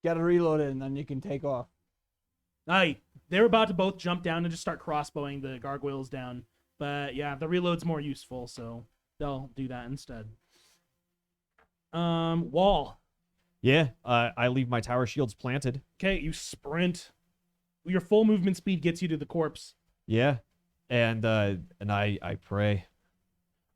Gotta reload it and then you can take off. Aye. They're about to both jump down and just start crossbowing the gargoyles down. But yeah, the reload's more useful, so they'll do that instead. Wall. Yeah, I leave my tower shields planted. Okay, you sprint. Your full movement speed gets you to the corpse. Yeah, and I pray.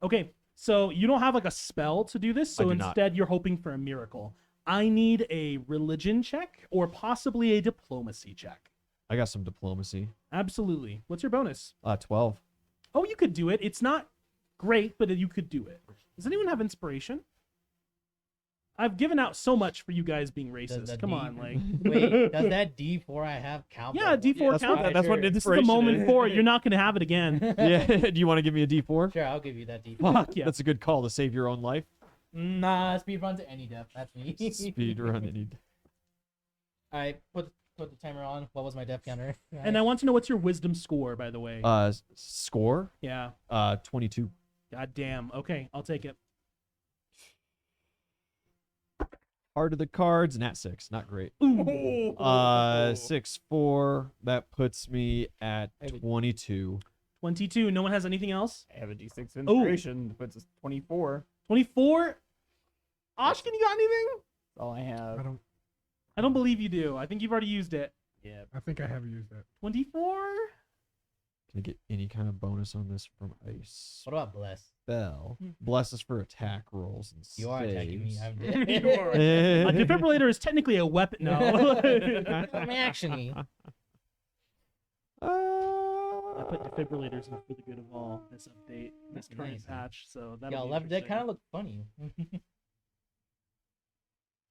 Okay, so you don't have like a spell to do this, I so do not. instead you're hoping for a miracle. I need a religion check or possibly a diplomacy check. I got some diplomacy. Absolutely. What's your bonus? 12. Oh, you could do it. It's not great, but you could do it. Does anyone have inspiration? I've given out so much for you guys being racist. the Come D- on, like. Wait, does that D4 I have count? Yeah, D4 That's count. what, that's what Sure. This is the inspiration moment is. for it. You're not going to have it again. Yeah, do you want to give me a D4? Sure, I'll give you that D4. Fuck yeah. That's a good call to save your own life. Nah, speed run to any depth. That's me. Speed run any. Alright, put the timer on. What was my depth counter? And I want to know what's your wisdom score, by the way. Score? Yeah. 22. God damn. Okay, I'll take it. part of the cards. Nat 6, not great. Ooh. 6, 4. That puts me at I have a- 22. 22. No one has anything else? I have a D6 of inspiration. That puts us 24. 24. Oshkin, you got anything? That's all I have. I don't believe you do. I think you've already used it. Yeah. I think I have used that. 24? Can I get any kind of bonus on this from ice? What about bless? Spell. Bless is for attack rolls and You are attacking me. saves. I'm You are. A defibrillator is technically a weapon. No. I'm actually. I put defibrillators in for the good of all this update, this current Nice. patch. So that. Yo, Left Dead kind of looked funny.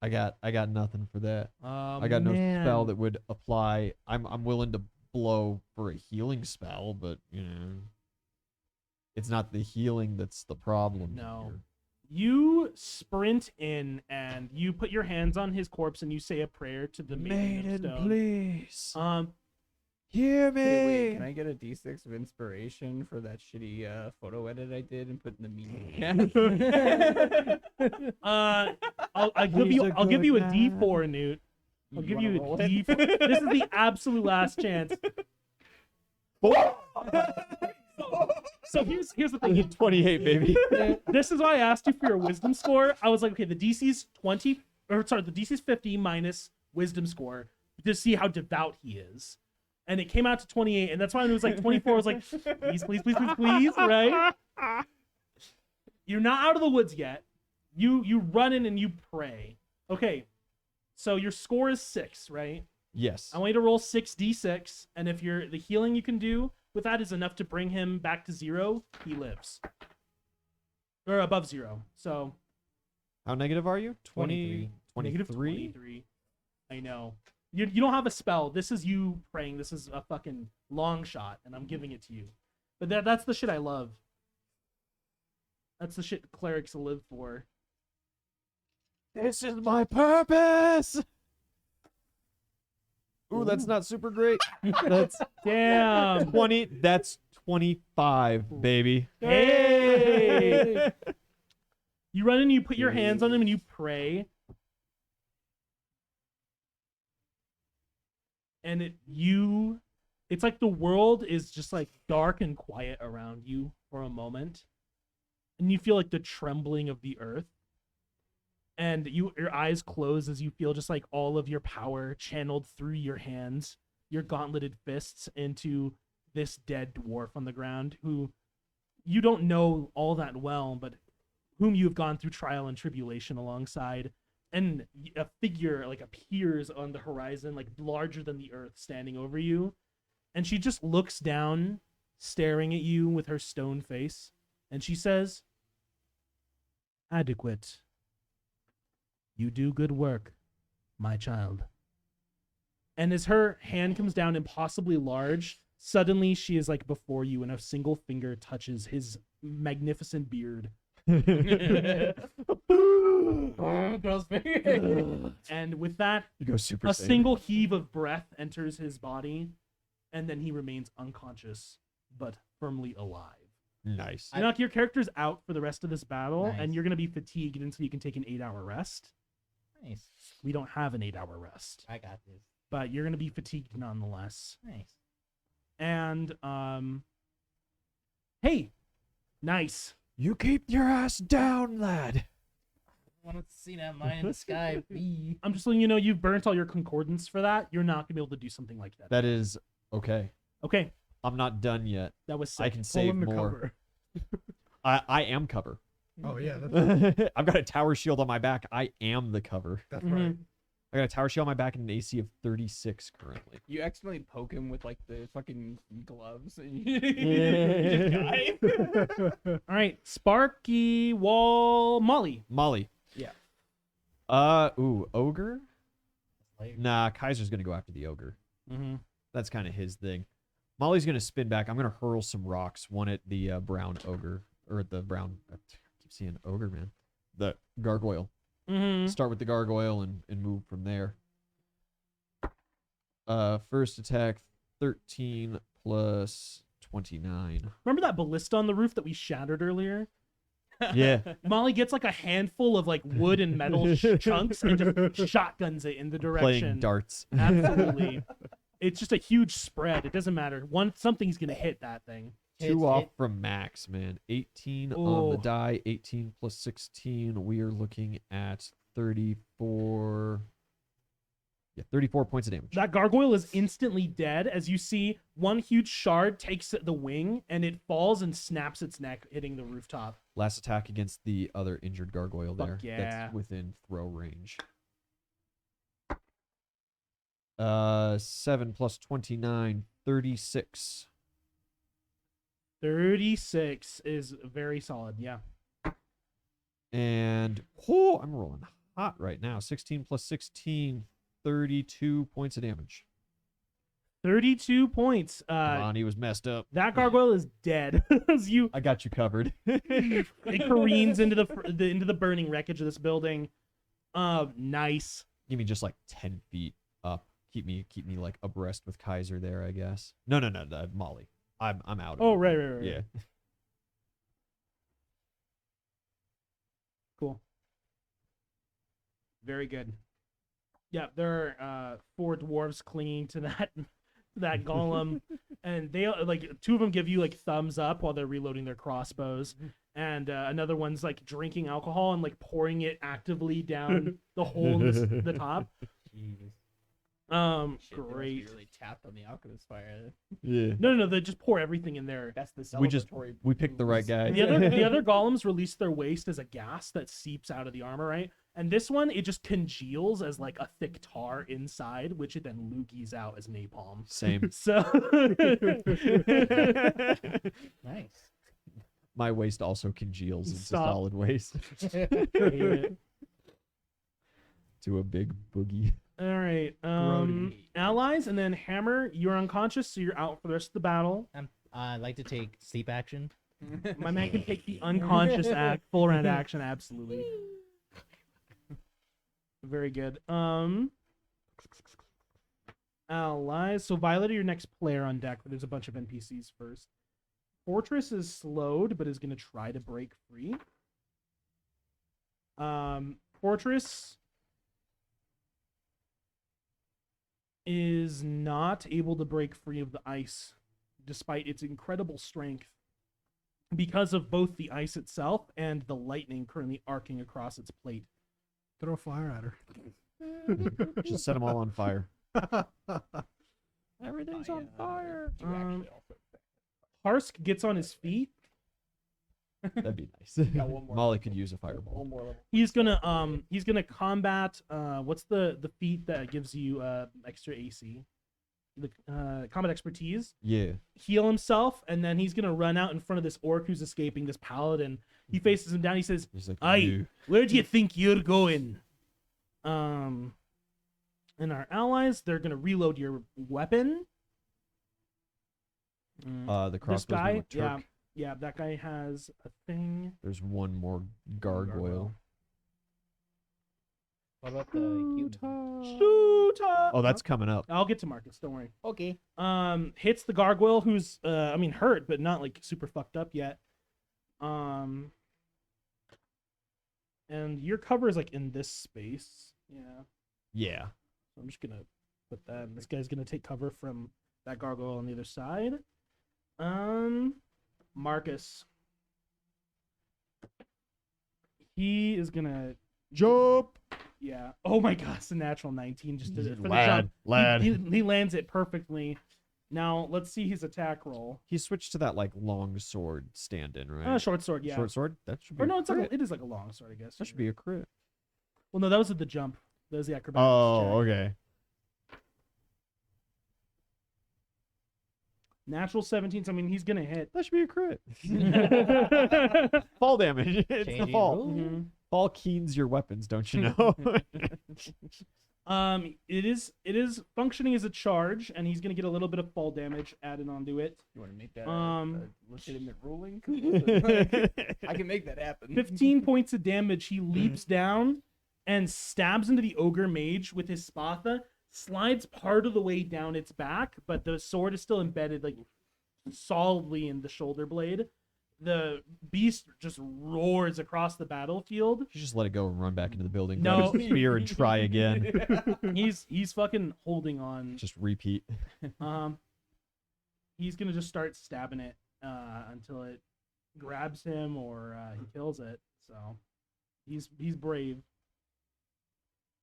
I got nothing for that. of. I got no spell that would apply. I'm willing to blow for a healing spell, but it's not the healing that's the problem. No. here. You sprint in and you put your hands on his corpse and you say a prayer to the Maiden of Stone. please Um, hear me. Hey, wait, can I get a D6 of inspiration for that shitty photo edit I did and put in the meme? I'll give He's you a I'll give good you a man. D4, Newt. I'll give you a D4. This is the absolute last chance. So here's the thing. 28, baby. This is why I asked you for your wisdom score. I was like, okay, the DC's 20, or sorry, the DC's 50 minus wisdom score to see how devout he is. And it came out to 28, and that's why when it was like 24, I was like, please, please, please, please, please, right? You're not out of the woods yet. You run in and you pray. Okay, so your score is 6, right? Yes. I want you to roll 6d6, and if the healing you can do with that is enough to bring him back to 0, he lives. Or above 0. So How negative are you? 23. negative 23? 23. I know. You don't have a spell. This is you praying. This is a fucking long shot, and I'm giving it to you. But that's the shit I love. That's the shit clerics live for. This is my purpose. Ooh, that's not super great. That's Damn. 20. That's 25, baby. Hey! You run in, you put your hands on him, and you pray. And it's like the world is just like dark and quiet around you for a moment. And you feel like the trembling of the earth. And your eyes close as you feel just like all of your power channeled through your hands, your gauntleted fists, into this dead dwarf on the ground who you don't know all that well, but whom you have gone through trial and tribulation alongside. And a figure like appears on the horizon, like larger than the earth, standing over you. And she just looks down, staring at you with her stone face. And she says, "Adequate. You do good work, my child." And as her hand comes down impossibly large, suddenly she is like before you, and a single finger touches his magnificent beard. Girl's finger. And with that, You go Super a Saiyan. single heave of breath enters his body, and then he remains unconscious, but firmly alive. Nice. Your character's out for the rest of this battle, Nice. and you're going to be fatigued until you can take an 8-hour rest. Nice. We don't have an 8-hour rest, I got this. but you're going to be fatigued nonetheless. Nice. And, hey, nice. You keep your ass down, lad. I wanted to see that mine in the sky. Be. I'm just letting you know you've burnt all your concordance for that. You're not going to be able to do something like that. That is okay. Okay, I'm not done yet. that was sick. I can Pull save him to more. cover. I am cover. Oh yeah, that's, I've got a tower shield on my back. I am the cover. that's Mhm. right. I got a tower shield on my back and an AC of 36 currently. You accidentally poke him with like the fucking gloves. And All right, Sparky, Wall, Molly. Molly. Yeah. Ogre? Like, Nah, Kaiser's gonna go after the ogre. Mm-hmm. That's kind of his thing. Molly's gonna spin back. I'm gonna hurl some rocks. One at the brown ogre, or at the brown. I keep seeing ogre, man. The gargoyle. Mm-hmm. Start with the gargoyle and move from there. First attack 13 plus 29. Remember that ballista on the roof that we shattered earlier? Yeah. Molly gets like a handful of like wood and metal chunks and just shotguns it in the Playing direction. darts. Absolutely. It's just a huge spread. It doesn't matter. Something's gonna hit that thing. Two Hits off it. from max, man. 18 on the Ooh. die. 18 plus 16. We are looking at 34. Yeah, 34 points of damage. That gargoyle is instantly dead as you see one huge shard takes the wing and it falls and snaps its neck, hitting the rooftop. Last attack against the other injured gargoyle Fuck there. yeah. That's within throw range. 7 plus 29, 36. 36 is very solid. Yeah. And I'm rolling hot right now. 16 plus 16, 32 points of damage. 32 points. Come on, he was messed up. That gargoyle is dead. As you I got you covered. it careens into the burning wreckage of this building. Nice. Give me just like 10 feet up. Keep me like abreast with Kaiser there, I guess. No, Molly. I'm out of Oh, it. right. Yeah. Cool. Very good. Yeah, there are 4 dwarves clinging to that golem, and they like 2 of them give you like thumbs up while they're reloading their crossbows, and another one's like drinking alcohol and like pouring it actively down the hole in the top. Jesus. Shit, they must be Great. really tapped on the alchemist fire. Yeah. No, they just pour everything in there. That's the We just- celebratory. We picked the right booze. guy. The other golems release their waste as a gas that seeps out of the armor, right? And this one, it just congeals as like a thick tar inside, which it then loogies out as napalm. Same. So Nice. My waste also congeals into Stop. solid waste to a big boogie. all right, Grody. allies, and then Hammer. You're unconscious, so you're out for the rest of the battle. I'd like to take sleep action. My man can take the unconscious act, full round action, absolutely. Very good. Allies. So Violet, your next player on deck. There's a bunch of NPCs first. Fortress is slowed, but is going to try to break free. Fortress is not able to break free of the ice, despite its incredible strength, because of both the ice itself and the lightning currently arcing across its plate. Throw fire at her. Just set them all on fire. Everything's on fire. Harsk gets on his feet. That'd be nice. Got one more Molly level. could use a fireball. One more level. He's gonna combat what's the feat that gives you extra AC? The combat expertise. Yeah. Heal himself, and then he's gonna run out in front of this orc who's escaping, this paladin. He faces him down. He says, He's like, "Aye, "You." where do you think you're going?" And our allies, they're gonna reload your weapon. The This crossbow's guy, with Turk. yeah, that guy has a thing. There's one more gargoyle. What about the human? Shoot! Oh, that's coming up. I'll get to Marcus. Don't worry. Okay. Hits the gargoyle, who's hurt, but not like super fucked up yet. And your cover is like in this space. Yeah. Yeah. So I'm just gonna put that. And this guy's gonna take cover from that gargoyle on the other side. Marcus. He is gonna Jump. yeah. Oh my gosh, it's a natural 19 just did it for the Lad, jump. lad. He lands it perfectly. Now let's see his attack roll. He switched to that like long sword stand-in, right? Short sword, yeah. Short sword. That should be. Or a no, it's crit. like it is like a long sword, I guess. That should be a crit. Well, no, that was at the jump. That was the acrobatics. Oh, check. okay. Natural 17. So I mean, he's gonna hit. That should be a crit. Mhm. Fall damage. It's the Changing fall. rules. Fall keens your weapons, don't you know? It is functioning as a charge, and he's gonna get a little bit of fall damage added onto it. You want to make that Um, a legitimate ruling? 'Cause listen, I can make that happen. 15 points of damage. He leaps down and stabs into the ogre mage with his spatha. Slides part of the way down its back, but the sword is still embedded like solidly in the shoulder blade. the beast just roars across the battlefield. You just let it go and run back into the building. No. Grab his spear and try again. He's fucking holding on. Just repeat. He's gonna just start stabbing it until it grabs him or he kills it. So he's brave.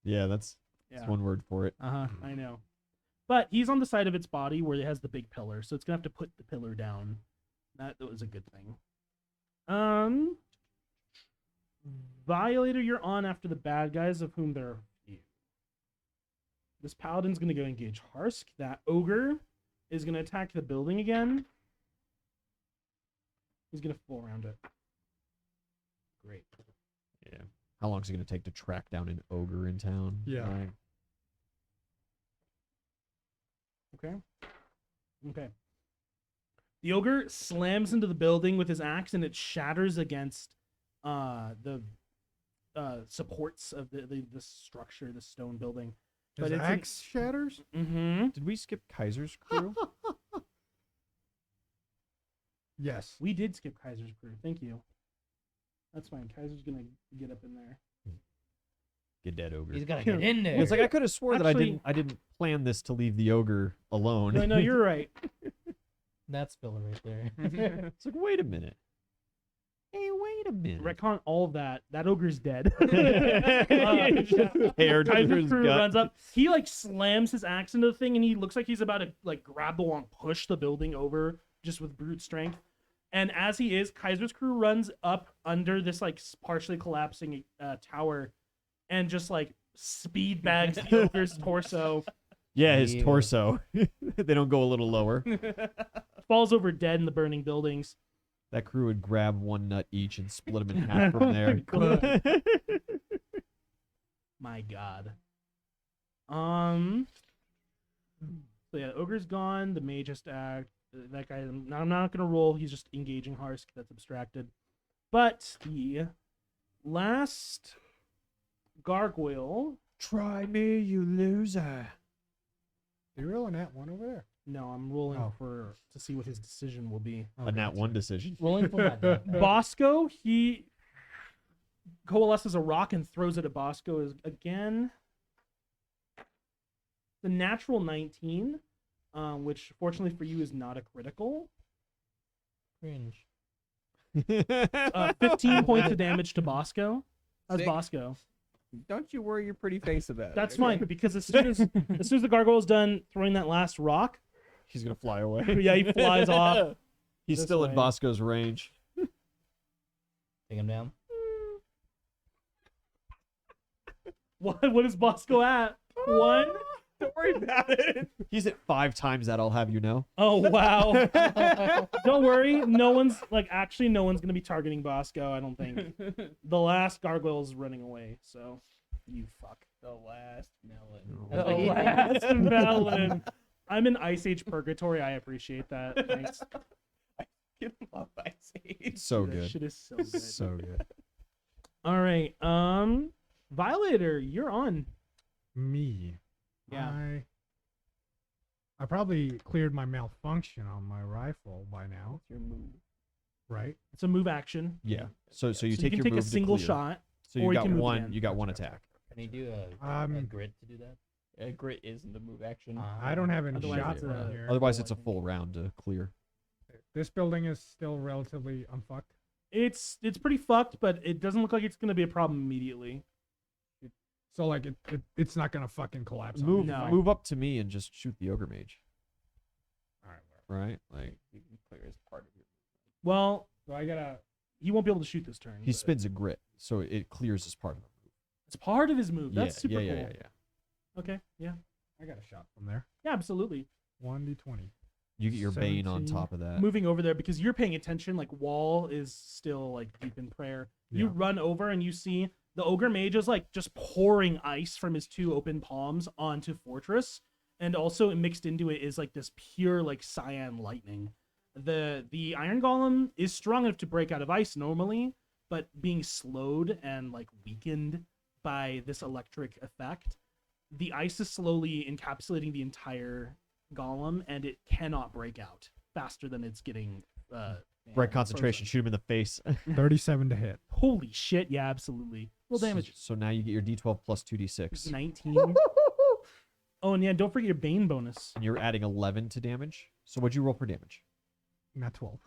Yeah, that's Yeah. one word for it. I know. But he's on the side of its body where it has the big pillar, so it's gonna have to put the pillar down. That was a good thing. Violator, you're on after the bad guys, of whom there are few. This paladin's gonna go engage Harsk. That ogre is gonna attack the building again. He's gonna full round it. Great. Yeah. How long is it going to take to track down an ogre in town? Yeah. Right. Okay. The ogre slams into the building with his axe, and it shatters against the supports of the structure, the stone building. His it's axe shatters? Mm-hmm. Did we skip Kaiser's crew? Yes. We did skip Kaiser's crew. Thank you. That's fine. Kaiser's gonna get up in there. Get dead ogre. He's gotta get in there. It's like I could have swore that Actually- I didn't plan this to leave the ogre alone. No, you're right. That's filler right there. It's like, wait a minute. Hey, wait a minute. Retcon all of that. That ogre's dead. Hair to Kaiser's his crew gut. runs up. He like slams his axe into the thing, and he looks like he's about to like grab the wall and push the building over just with brute strength. And as he is, Kaiser's crew runs up under this like partially collapsing tower, and just like speed bags the ogre's torso, Yeah, his Yeah. torso. They don't go a little lower. falls over dead in the burning buildings. That crew would grab one nut each and split them in half from there. My God. So yeah, ogre's gone. The mage has to act. That guy. I'm not gonna roll. He's just engaging Harsk. That's abstracted. But the last gargoyle. Try me, you loser. You rolling that one over there? No, I'm rolling Oh. to see what his decision will be. Oh, A nat gotcha. one decision. Rolling for my death. Bosco, he coalesces a rock and throws it at Bosco again. The natural 19, which fortunately for you is not a critical. Cringe. 15 points of damage to Bosco. How's Sick. Bosco? Don't you worry your pretty face about it. That's okay? fine, because as soon as the gargoyle's done throwing that last rock, He's gonna fly away. yeah, he flies off. He's this still way. in Bosco's range. Take him down. What is Bosco at? 1? Don't worry about it. He's at 5 times that. I'll have you know. Oh wow. Don't worry, no one's gonna be targeting Bosco, I don't think. The last gargoyle's running away, so you fuck. The last melon. That's The what he last melon. I'm in Ice Age purgatory. I appreciate that. Thanks. Get him off Ice Age. So That good. shit is so good. So good. All right. Violator, you're on. Me. Yeah. I probably cleared my malfunction on my rifle by now, What's your move? right? It's a move action. Yeah. So you So take you can your take move a single to clear. shot. So or you you got can move one. again. You got one attack. Can he do a Um, grit to do that? Grit is in the move action. I don't have any Otherwise shots it's around a- here. Otherwise, it's a full round to clear. This building is still relatively unfucked. It's pretty fucked, but it doesn't look like it's gonna be a problem immediately. So like it's not gonna fucking collapse. on Move, me. No. move up to me and just shoot the ogre mage. All right. Whatever. Right? Like You can clear as part of your. Well, So I gotta. he won't be able to shoot this turn. he but spins a grit, so it clears as part of the move. It's part of his move. That's yeah, super yeah, cool. yeah. Okay. Yeah. I got a shot from there. Yeah. Absolutely. 1d20. You get your bane on 17. top of that. Moving over there because you're paying attention. Like Wall is still like deep in prayer. You Yeah. run over and you see the ogre mage is like just pouring ice from his 2 open palms onto Fortress, and also mixed into it is like this pure like cyan lightning. The iron golem is strong enough to break out of ice normally, but being slowed and like weakened by this electric effect, the ice is slowly encapsulating the entire golem, and it cannot break out faster than it's getting Right Yeah. concentration. Shoot him in the face. 37 to hit. Holy shit! Yeah, absolutely. Roll damage. So now you get your D12 plus 2d6. 19. Oh, and yeah, don't forget your Bane bonus. And you're adding 11 to damage. So what'd you roll for damage? Not 12.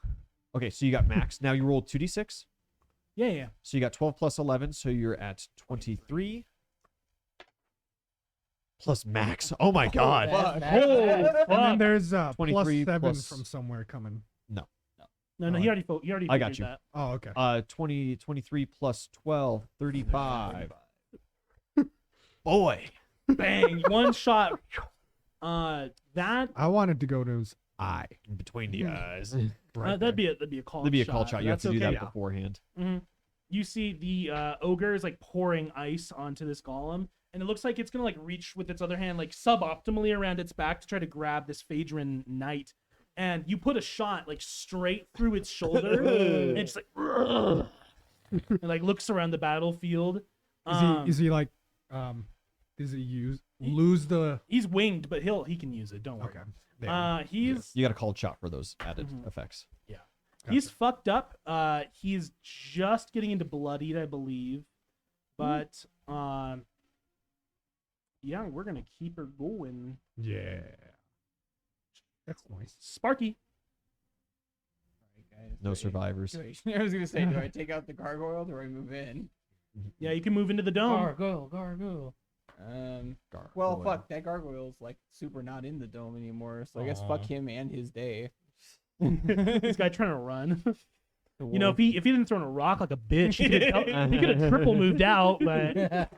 Okay, so you got max. Now you roll 2d6. Yeah, yeah. So you got 12 plus 11, so you're at 23. Plus max. Oh my god. fuck. And then there's plus 23 7 plus- from somewhere coming. No, he already. I got figured you. That. Oh, okay. 23 plus 12, 35. Boy. Bang! One shot. That I wanted to go to his eye. Between the eyes. Right that'd be a call. That'd be a call shot. You have That's to do okay. that beforehand. Mhm. You see the ogre is like pouring ice onto this golem, and it looks like it's gonna like reach with its other hand like suboptimally around its back to try to grab this Phaedron knight. And you put a shot like straight through its shoulder, and it's like, and like looks around the battlefield. Is he like does he lose the He's winged, but he can use it. Don't worry. okay. There. He's You got a called shot for those added Mhm. effects. He's fucked up. He's just getting into bloodied, I believe. But yeah, we're gonna keep her going. Yeah. That's nice. Sparky. Alright, guys, No wait. survivors. I was gonna say, do I take out the gargoyle or do I move in? Yeah, you can move into the dome. Gargoyle. Well, fuck, that gargoyle's like super not in the dome anymore, so I guess fuck Aw. him and his day. This guy trying to run. You know, if he didn't throw in a rock like a bitch, he could have triple moved out. But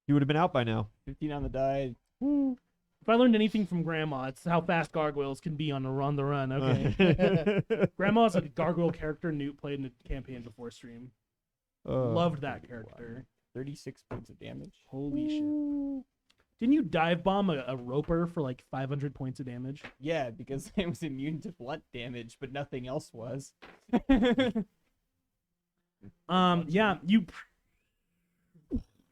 He would have been out by now. 15 on the die. if I learned anything from Grandma, it's how fast gargoyles can be on the run. Okay. Grandma's a gargoyle character Newt played in a campaign before stream. Loved that character. 36 points of damage. Holy shit. Didn't you dive bomb a roper for like 500 points of damage? Yeah, because I was immune to blunt damage, but nothing else was. Yeah,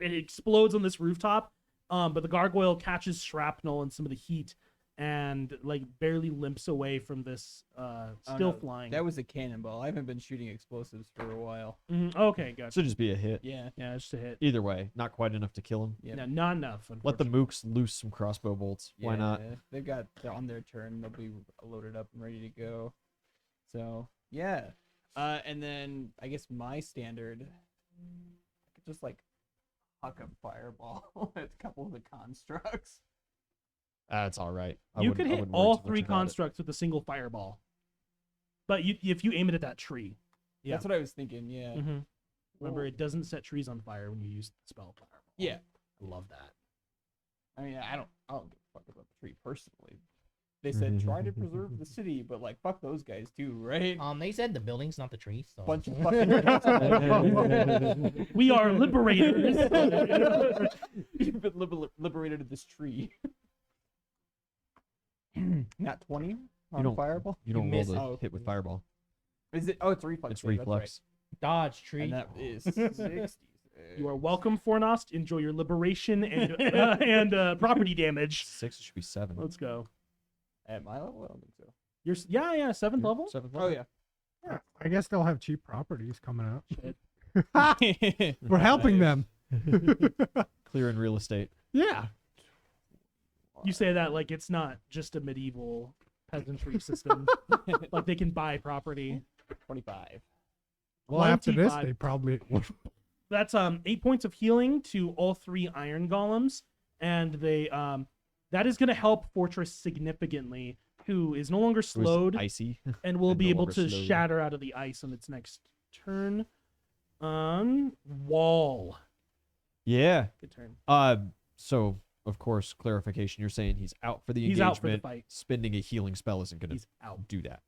it explodes on this rooftop. But the gargoyle catches shrapnel and some of the heat and like barely limps away from this still no, flying. That was a cannonball. I haven't been shooting explosives for a while. Mhm. Okay, gotcha. So just be a hit. Yeah. Yeah, just a hit. Either way, not quite enough to kill him. Yep. No, not enough. Let the unfortunately. mooks loose some crossbow bolts. Why not? Yeah, they're on their turn. They'll be loaded up and ready to go. So yeah. And then I guess my standard, I could just like huck a fireball at a couple of the constructs. That's all right. You could hit all three constructs with a single fireball, but if you aim it at that tree, yeah. That's what I was thinking. Yeah. hmm Remember, Well, it doesn't set trees on fire when you use the spell fireball. Yeah. I love that. I mean, I don't give a fuck about the tree personally. They said try to preserve the city, but like fuck those guys too, right? They said the buildings, not the trees. So. Bunch of fucking. We are liberators. You've been liberated of this tree. Not 20 on don't- fireball. You don't roll miss the it. hit with fireball. Is it? Oh, it's reflex. It's save, that's right. reflex. Dodge tree. And that is 60. You are welcome, Fornost. Enjoy your liberation and property damage. 6 should be 7. Let's go. At my level, I don't think so. You're yeah, seventh level. 7th Oh level. yeah. I guess they'll have cheap properties coming up. Shit. We're helping them. Clearing real estate. Yeah. You say that like it's not just a medieval peasantry system. Like they can buy property. 25. Well, after this, 25. they probably. That's 8 points of healing to all 3 iron golems, and they that is going to help Fortress significantly, who is no longer It was slowed icy. and will and be no able longer to slowed. shatter out of the ice on its next turn. Wall. Yeah. Good turn. So of course, clarification. You're saying he's out for the He's engagement. out for the fight. Spending a healing spell isn't going to He's out. do that.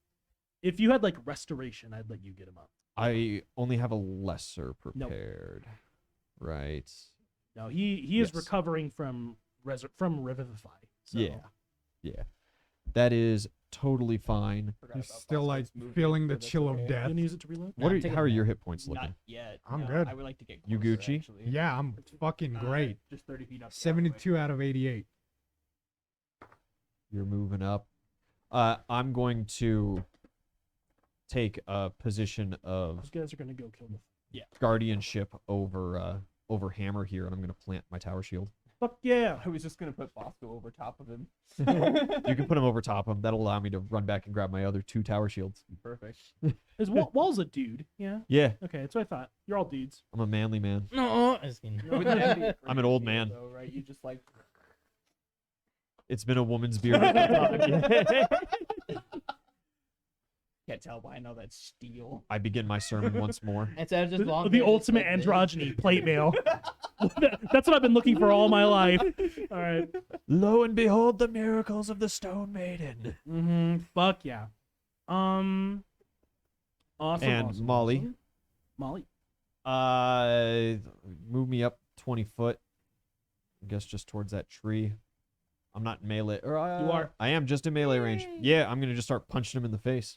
If you had like restoration, I'd let you get him up. I only have a lesser prepared. Right. No, he is Yes. recovering from Revivify. So. Yeah. Yeah. That is totally fine. Forgot He's about still boss like fights movement, feeling the but that's chill of okay. You death. gonna use it to reload? What I'm are, taking how are a your nap. hit points looking? Not yet. I'm no, good. I would like to get You closer, Gucci? actually. Yeah, I'm fucking great. Just 30 feet up. the alleyway. 72 out of 88. You're moving up. I'm going to take a position of Those guys are gonna go kill the. guardianship over Hammer here, and I'm gonna plant my tower shield. Fuck yeah! I was just gonna put Bosco over top of him. You can put him over top of him. That'll allow me to run back and grab my other 2 tower shields. Perfect. Is Wall's a dude? Yeah. Yeah, Okay, that's what I thought. You're all dudes. I'm a manly man. No, just kidding. Wouldn't that be a I'm an great old deal, man. though, right? You just like It's been a woman's beard. I can't tell by now that's steel. begin my sermon once more. Instead of just long The hair, just ultimate like this. androgyny, plate mail. That's what I've been looking for all my life. All right. Lo and behold, the miracles of the Stone Maiden. Mm-hmm. Fuck yeah. Awesome. And awesome, Molly. awesome. Molly. Move me up 20 foot. I guess just towards that tree. I'm not in melee. Or, You are. I am just in melee range. Yeah, I'm gonna just start punching him in the face.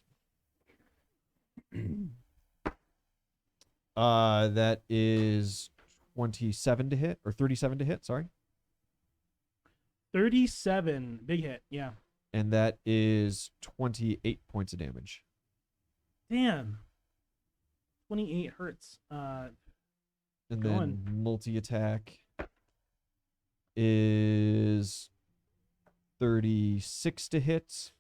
That is 27 to hit, or 37 to hit. Sorry. 37. Big hit. Yeah. And that is 28 points of damage. Damn. 28 hurts. And Go then on. multi-attack is 36 to hit.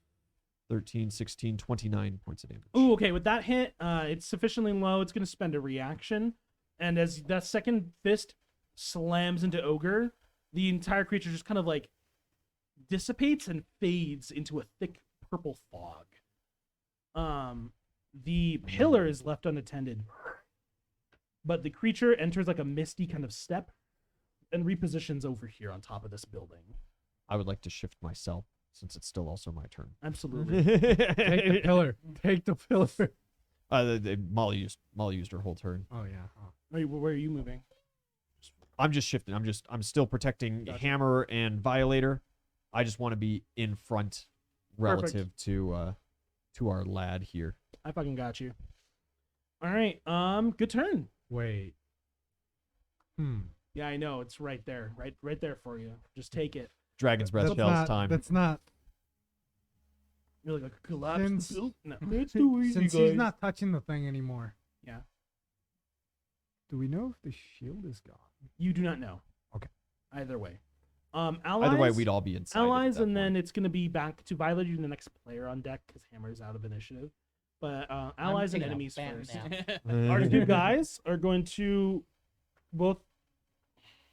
13, 16, 29 points of damage. Ooh, okay. With that hit, it's sufficiently low. It's going to spend a reaction. And as that second fist slams into Ogre, the entire creature just kind of like dissipates and fades into a thick purple fog. The pillar is left unattended, but the creature enters like a misty kind of step and repositions over here on top of this building. I would like to shift myself since it's still also my turn. Absolutely. Take the pillar. Take the pillar. Molly used her whole turn. Oh yeah. Oh. Where are you moving? I'm just shifting. I'm still protecting Gotcha. Hammer and Violator. I just want to be in front relative to our lad here. I fucking got you. All right. Good turn. Wait. Yeah, I know. It's right there. Right there for you. Just take it. Dragon's Breath That's Shell's not, time. That's not. Really like collapse Since- the build? No. It's too easy, Since guys. he's not touching the thing anymore. Yeah. Do we know if the shield is gone? You do not know. Okay. Either way. Either Allies, way, we'd all be inside. allies, and then it's gonna be back to Violet. You're the next player on deck because Hammer's out of initiative. But allies and taking a enemies bam first. now. Our two guys are going to both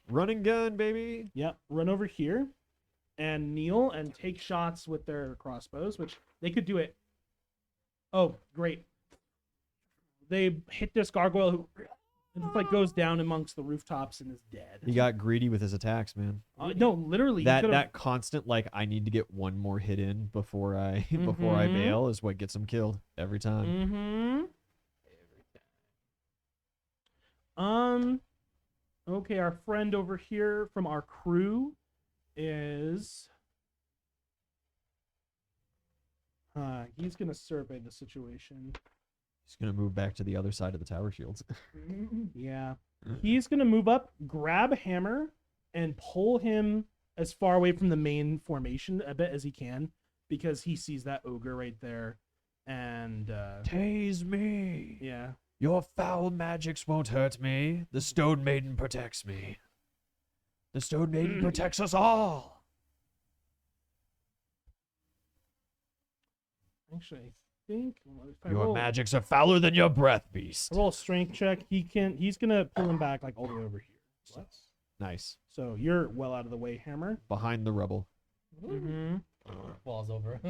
Run and gun, baby. run over here and kneel and take shots with their crossbows, which they could do it. Oh, great. They hit this gargoyle who just like goes down amongst the rooftops and is dead. He got greedy with his attacks, man. No, literally. he That could've- that constant like I need to get one more hit in before I before I Mhm. bail is what gets him killed every time. Mm-hmm. Okay, our friend over here from our crew is he's gonna survey the situation. He's gonna move back to the other side of the tower shields. Yeah. He's gonna move up, grab Hammer, and pull him as far away from the main formation a bit as he can, because he sees that ogre right there. And Tase me. yeah. Your foul magics won't hurt me. The Stone Maiden protects me. The Stone Maiden protects us all. Actually, I think if I Your roll, magics are fouler than your breath, beast. roll a strength check, he's gonna pull him back like all the way over here. Nice. So you're well out of the way, Hammer. Behind the rubble. Mm-hmm. Falls over.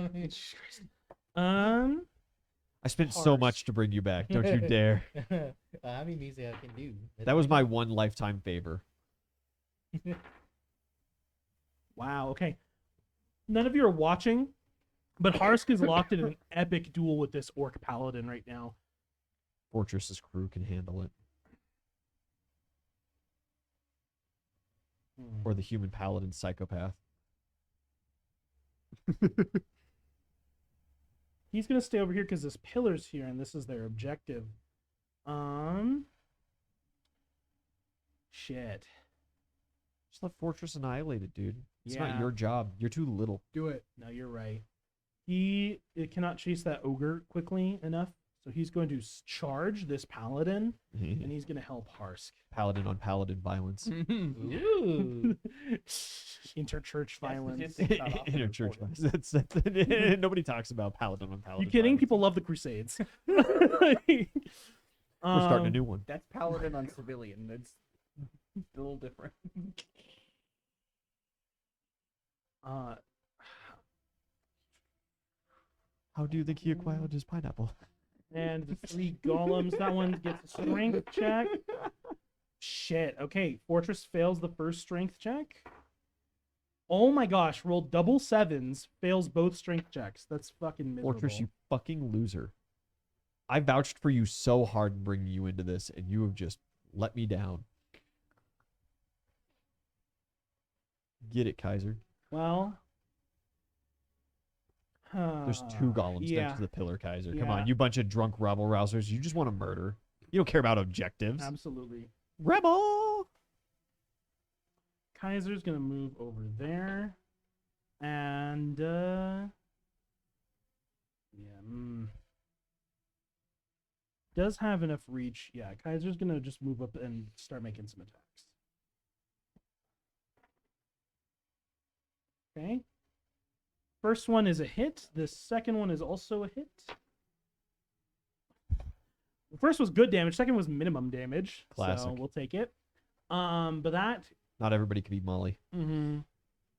I spent so Harsh. much to bring you back. Don't you dare. How many music I can do? That was my one lifetime favor. Wow. Okay. None of you are watching, but Harsk is locked in an epic duel with this orc paladin right now. Fortress's crew can handle it. Or the human paladin psychopath. He's gonna stay over here because this pillar's here, and this is their objective. Shit. Just let Fortress annihilate it, dude. It's Yeah. not your job. You're too little. Do it. No, you're right. It cannot chase that ogre quickly enough, So he's going to charge this paladin, and he's going to help Harsk. Paladin on paladin violence. Ooh. Interchurch violence. Interchurch violence. Nobody talks about paladin on paladin. You kidding? violence. People love the Crusades. We're starting a new one. That's paladin on civilian. That's a little different. How do you think he acquired his pineapple? And the 3 golems. That one gets a strength check. Shit. Okay, Fortress fails the first strength check. Oh my gosh, rolled double 7s, fails both strength checks. That's fucking miserable. Fortress, you fucking loser. I vouched for you so hard in bringing you into this, and you have just let me down. Get it, Kaiser. Well, There's 2 golems yeah. next to the pillar, Kaiser. Come Yeah. on, you bunch of drunk rabble rousers. You just want to murder. You don't care about objectives. Absolutely. Rebel! Kaiser's gonna move over there, and yeah, does have enough reach. Yeah, Kaiser's gonna just move up and start making some attacks. Okay. First one is a hit. The second one is also a hit. The first was good damage. Second was minimum damage. So Classic. we'll take it. But that Not everybody could be Molly.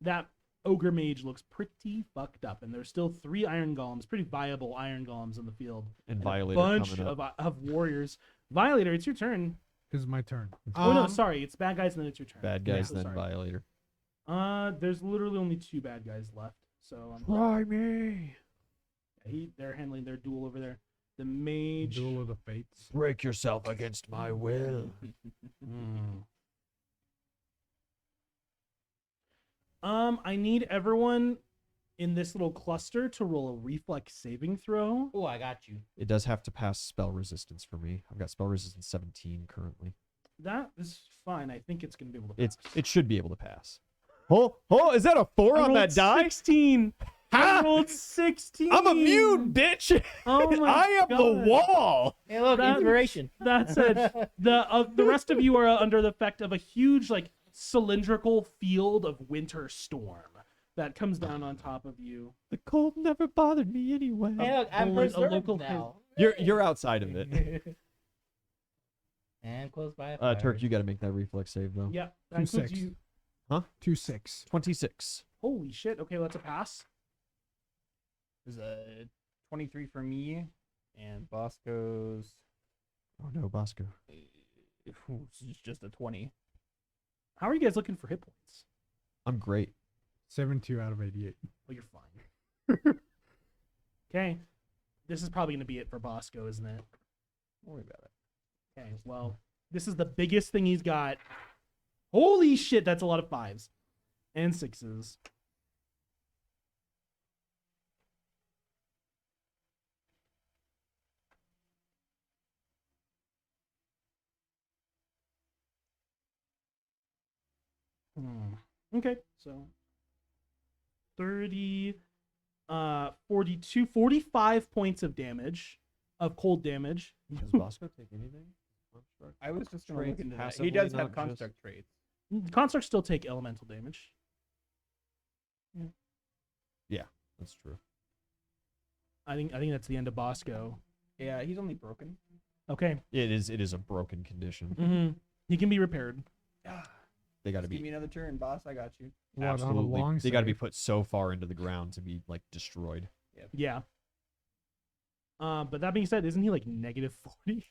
that ogre mage looks pretty fucked up, and there's still 3 iron golems, pretty viable iron golems in the field, And and Violator a bunch coming up. of warriors. Violator, it's your turn. Is my turn. Oh no, sorry, it's bad guys, and then it's your turn. Bad guys, So then sorry. Violator. There's literally only 2 bad guys left, so Try me. they're handling their duel over there. The mage. Duel of the Fates. Break yourself against my will. I need everyone in this little cluster to roll a reflex saving throw. Oh, I got you. It does have to pass spell resistance for me. I've got spell resistance 17 currently. That is fine. I think it's gonna be able to pass. It should be able to pass. Oh, is that a 4 I on that rolled die? 16. I Ha! rolled 16. I'm immune, bitch. Oh my I am the God. wall. Hey, look, That- inspiration. That's it. The rest of you are under the effect of a huge, like, cylindrical field of winter storm that comes down on top of you. The cold never bothered me anyway. Hey, look, I'm Only a preserved local now. You're outside of it. And close by a fire. Turk, you got to make that reflex save though. Yeah, that Two includes six. you. 2-6. 26. Holy shit. Okay, let's a pass. There's a 23 for me, and Bosco's Oh no, Bosco. it's just a 20. How are you guys looking for hit points? I'm great. 72 out of 88. Well, you're fine. Okay. This is probably going to be it for Bosco, isn't it? Don't worry about it. Okay, well, this is the biggest thing he's got. Holy shit, that's a lot of 5s and 6s. Okay, so 30, 42, 45 points of damage, of cold damage. Does Bosco take anything? I was just going to Traits look into that. passively, He does not have just- construct traits. Constructs still take elemental damage. That's true. I think that's the end of Bosco. Yeah, he's only broken. Okay. It is a broken condition. Mm-hmm. He can be repaired. They got to Just give be me another turn, boss. I got you. What, on a absolutely. long They got to be save? put so far into the ground to be like destroyed. Yeah. But that being said, isn't he like negative 40?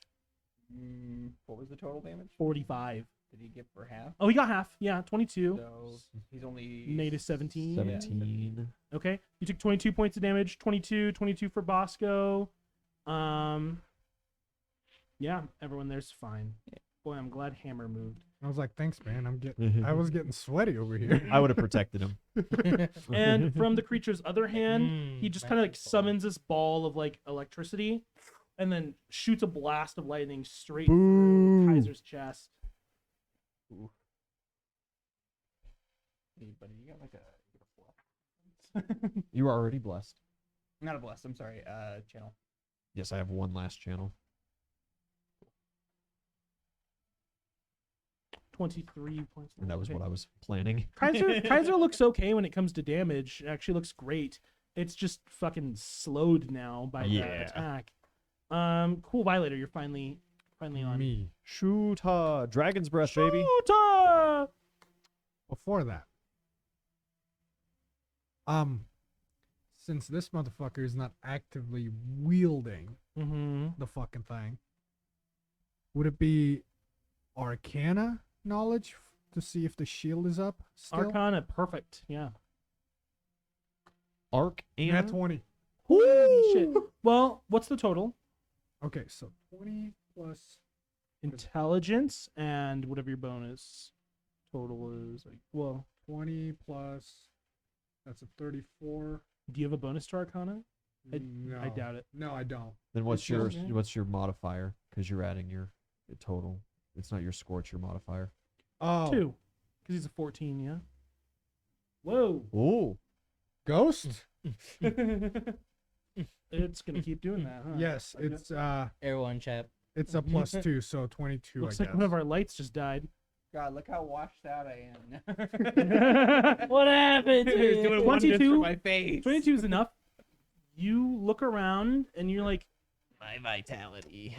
What was the total damage? 45. Did he get for half? Oh, he got half. Yeah, 22. So he's only Negative 17. 17. Okay. You took 22 points of damage. 22 for Bosco. Yeah, everyone there's fine. Boy, I'm glad Hammer moved. I was like, thanks, man. I was getting sweaty over here. I would have protected him. And from the creature's other hand, he just kind of like nice ball. summons this ball of like electricity and then shoots a blast of lightning straight Boo. through Kaiser's chest. Hey, buddy, you got like a You are already blessed. not a bless. I'm sorry. Channel. Yes, I have one last channel. 23 points. And that was Okay. what I was planning. Kaiser looks okay when it comes to damage. It actually looks great. It's just fucking slowed now by Yeah. that attack. Cool, Violator, you're finally on. Me. Shoot, Dragon's Breath, baby. Shoota! Before that, since this motherfucker is not actively wielding Mm-hmm. the fucking thing, would it be Arcana knowledge to see if the shield is up still? Arcana, perfect. Yeah. Arc and Nat 20. Holy shit. Well, what's the total? Okay, so 20 plus. Intelligence and whatever your bonus total is. Like, well, 20 plus. That's a 34. do you have a bonus to Arcana? No. I doubt it. No, I don't. then what's It's your just- what's your modifier? Because you're adding your total. It's not your score, it's your modifier. Oh. 2. Because he's a 14, yeah? Whoa. Oh, Ghost? It's going to keep doing that, huh? Yes, it's Everyone chat. it's a plus 2, so 22, Looks I like guess. one of our lights just died. God, look how washed out I am. What happened? It was doing wonders for 22 my face. 22 is enough. You look around and you're like, My vitality.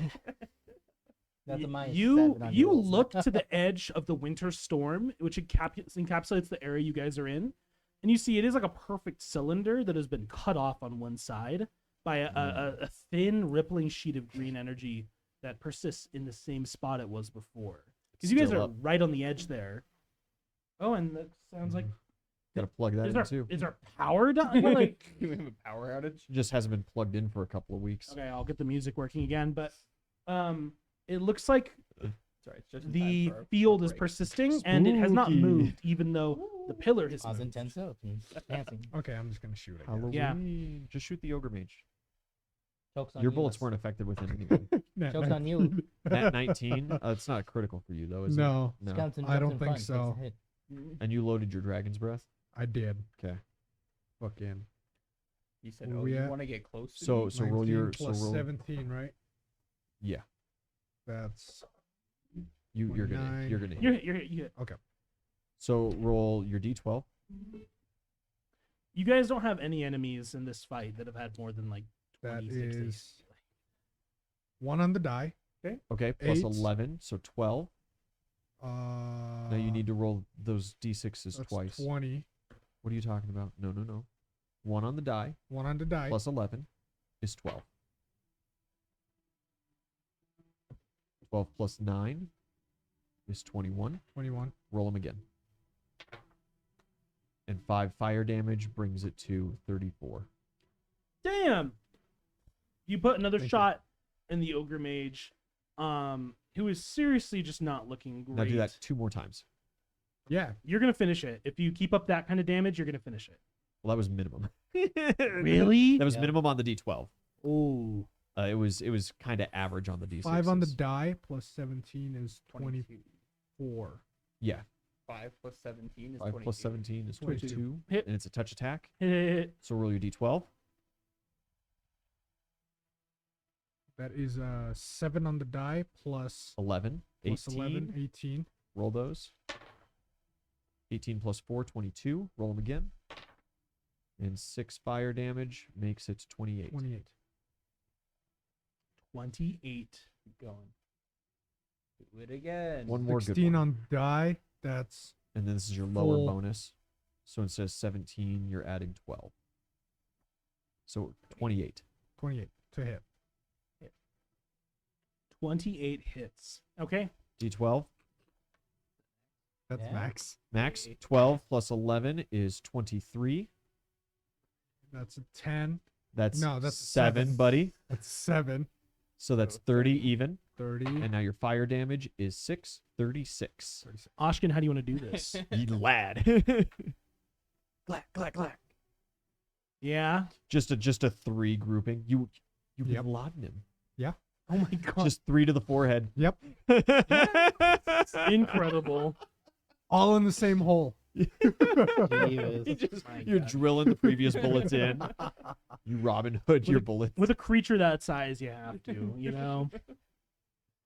That's a minus you 7 on you your rolls. look to the edge of the winter storm, which encapsulates the area you guys are in, and you see it is like a perfect cylinder that has been cut off on one side by a thin rippling sheet of green energy that persists in the same spot it was before. Because you guys Still are up. right on the edge there. Oh, and that sounds like gotta plug that in too. is our power done? Like, We have a power outage. It just hasn't been plugged in for a couple of weeks. okay, I'll get the music working again, but it looks like Sorry, it's just in the time for our field is break. persisting and it has not Spooky. moved, even though the pillar has Causing moved. tense up and dancing. Okay, I'm just gonna shoot it. Halloween. Just shoot the ogre mage. Jokes on Your you, bullets that's- weren't affected with him anyway. Jokes on you. Nat 19. It's not critical for you though, is No, it? No. Skeleton I jumps don't in think front, takes a so. hit. And you loaded your dragon's breath. I did. Okay. Fucking. You said, Where "Oh, we you at? want to get close to So me?" so roll 19 your plus roll 17, right? yeah. That's You're gonna 29. you're gonna hit. You So roll your d12. you guys don't have any enemies in this fight that have had more than like that 26 is days. 1 on the die. Okay, plus 8. 11, so 12. Now you need to roll those d6s that's twice. 20. What are you talking about? No. 1 on the die 1 on the die. plus 11 is 12. 12 plus 9 is 21. 21. Roll them again. And 5 fire damage brings it to 34. Damn! You put another Thank you. shot in the ogre mage, who is seriously just not looking great. Now do that 2 more times. Yeah. You're gonna finish it. If you keep up that kind of damage, you're gonna finish it. Well, that was minimum. Really? That was Yeah. minimum on the d12. Ooh. It was kind of average on the d6. 5 on the die plus 17 is 22. 24. Yeah. 5 plus 17 is 5 22. plus 17 is 22. 22. Hit. And it's a touch attack. Hit. So roll your d12. That is 7 on the die plus 11. plus 18. 11, 18. Roll those. 18 plus 4, 22. Roll them again. And 6 fire damage makes it 28. 28. 28. Keep going. Do it again. One more good 16 one. on die. That's And then this is your lower full. bonus. So instead of 17, you're adding 12. So 28. 28 to hit. 28 hits. Okay. D12. That's Yeah. max. Max. 12 plus 11 is 23. That's a 10. That's No, that's 7, 7. buddy. That's 7. So that's So 30 30. even. 30. And now your fire damage is 6, 36. 36. Oshkin, how do you want to do this? You lad. Glack, glack, glack. Yeah. Just a 3 grouping. You Yep. bin Laden him. Oh my god. Just 3 to the forehead. Yep. Incredible. All in the same hole. Jesus. You just- My you're God. drilling the previous bullets in. You Robin Hood your bullets. With a creature that size, you have to, you know?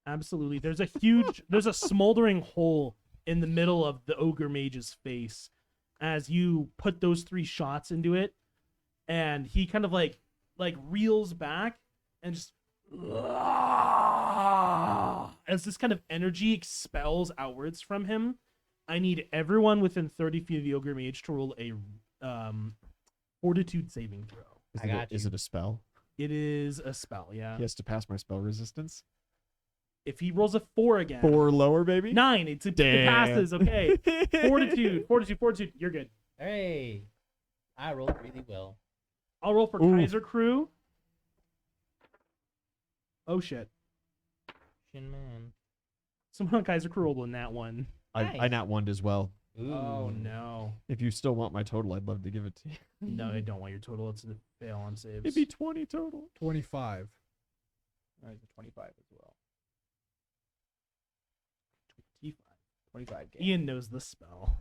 Absolutely. There's a smoldering hole in the middle of the ogre mage's face as you put those 3 shots into it, and he kind of like reels back and just as this kind of energy expels outwards from him. I need everyone within 30 feet of the ogre mage to roll a fortitude saving throw. Is I got is you. it a spell? It is a spell, yeah. He has to pass my spell resistance. If he rolls a 4 again, 4 lower, baby. 9, it Damn. passes. Okay. Fortitude. You're good. Hey, I rolled really well. I'll roll for Ooh. Kaiser Crew. Oh shit! Shin man. Someone on Kaiser Crew rolled in that one. I Nice. nat one as well. Ooh. Oh no! If you still want my total, I'd love to give it to you. No, I don't want your total. It's a fail on saves. It'd be 20 total. 25. All right, 25 as well. 25 games. Ian knows the spell.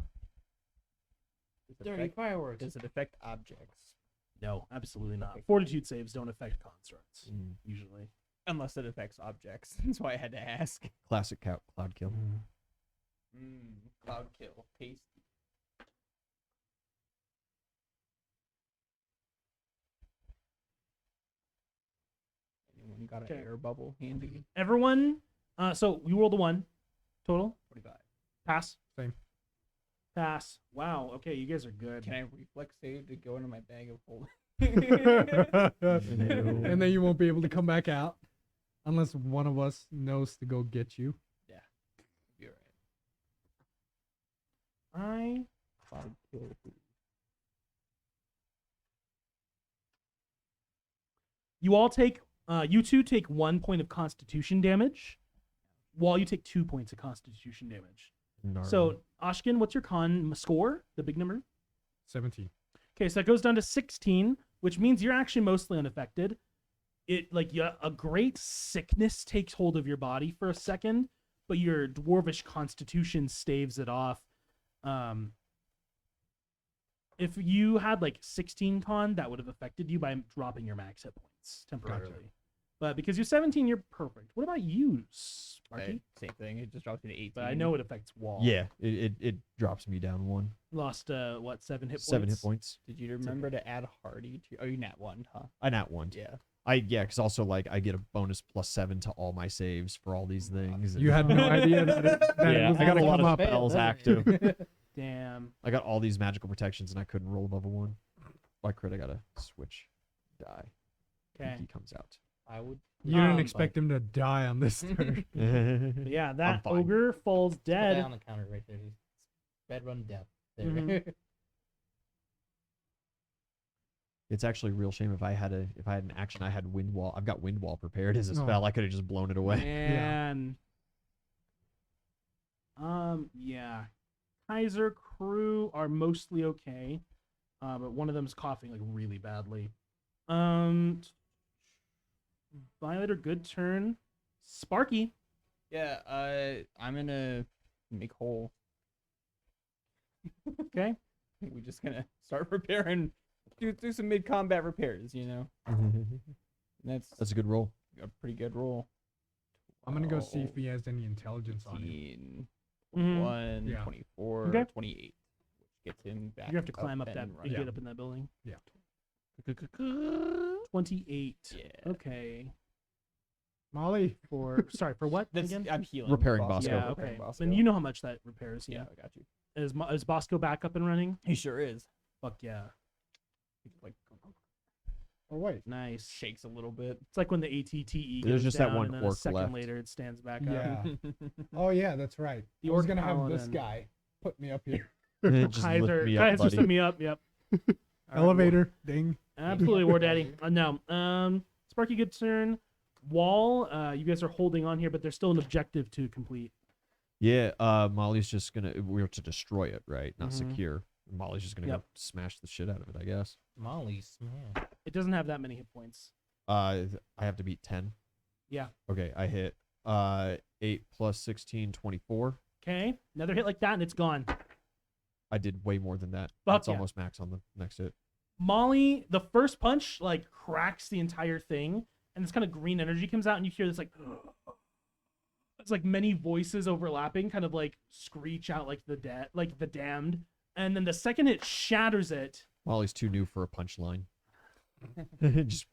Does it Dirty affect- fireworks. Does it affect objects? No, absolutely not. Okay. Fortitude saves don't affect constructs usually. Unless it affects objects. That's why I had to ask. Classic cloud kill. Cloud kill. Tasty. Anyone got an Okay. air bubble handy? Everyone. So we rolled a 1 total. 25. Pass. Same. Pass. Wow. Okay, you guys are good. Can I reflex save to go into my bag of holding? And then you won't be able to come back out unless one of us knows to go get you. You're right. Cloud kill. You all take. You two take 1 point of Constitution damage, while you take 2 points of Constitution damage. So, Ashkin, what's your con score? The big number? 17. Okay, so that goes down to 16, which means you're actually mostly unaffected. A great sickness takes hold of your body for a second, but your dwarvish constitution staves it off. If you had like 16 con, that would have affected you by dropping your max hit points temporarily. Gotcha. But because you're 17, you're perfect. What about you, Sparky? Same thing. It just drops me to 18. But I know it affects wall. Yeah, it drops me down 1. Lost 7 hit points? 7 hit points. Did you remember to add Hardy to? Oh, you nat 1, huh? I nat 1. Yeah. Because also like I get a bonus +7 to all my saves for all these things. You had no idea that it Yeah, was I got gonna a lot come of up. spells doesn't it? active. Damn. I got all these magical protections and I couldn't roll above a 1. By crit, I gotta switch die. Okay. He comes out. I would. You didn't Um, expect him to die on this turn. But yeah, that fine. ogre falls Put that dead. on the counter right there. Bed run death. There. Mhm. It's actually a real shame if I had an action. I had wind wall. I've got wind wall prepared as a Oh. spell. I could have just blown it away. Man. Yeah. Kaiser crew are mostly okay. But one of them's coughing like really badly. Violator, good turn. Sparky. Yeah, I'm gonna make whole. Okay. We're just gonna start repairing, do some mid-combat repairs, you know. That's That's a good roll. a pretty good roll. I'm gonna go see if he has any intelligence on him. 18, Mhm. 21, Yeah. 24, Okay. 28, which gets him back. You have to climb up and that running. and get up in that building. Yeah. 28. Yeah. Okay. Molly, For what That's, again? I'm healing. Repairing Bosco. Yeah, repairing okay. Bosco. And you know how much that repairs. Yeah, Yeah. I got you. Is Bosco back up and running? He sure is. Fuck yeah. He like oh wait, Nice. shakes a little bit. It's like when the ATTE There's goes just that down one and then orc a second left. later it stands back yeah. up. Oh yeah, that's right. The I was orc gonna have this paladin. guy put me up here. Just Kaiser, lift me up, Kaiser buddy. stood me up. Yep. All right, Elevator, ding. Absolutely, War Daddy. No. Sparky, good turn. Wall, you guys are holding on here, but there's still an objective to complete. Yeah, Molly's just gonna. We have to destroy it, right? Not Mhm. secure. Molly's just gonna Yep. go smash the shit out of it, I guess. Molly smash. It doesn't have that many hit points. I have to beat 10. Yeah. Okay, I hit 8 plus 16, 24. Okay. Another hit like that, and it's gone. I did way more than that. Fuck That's yeah. almost max on the next hit. Molly, the first punch like cracks the entire thing, and this kind of green energy comes out, and you hear this like it's like many voices overlapping, kind of like screech out like the damned. And then the second it shatters it, Molly's too new for a punchline. Just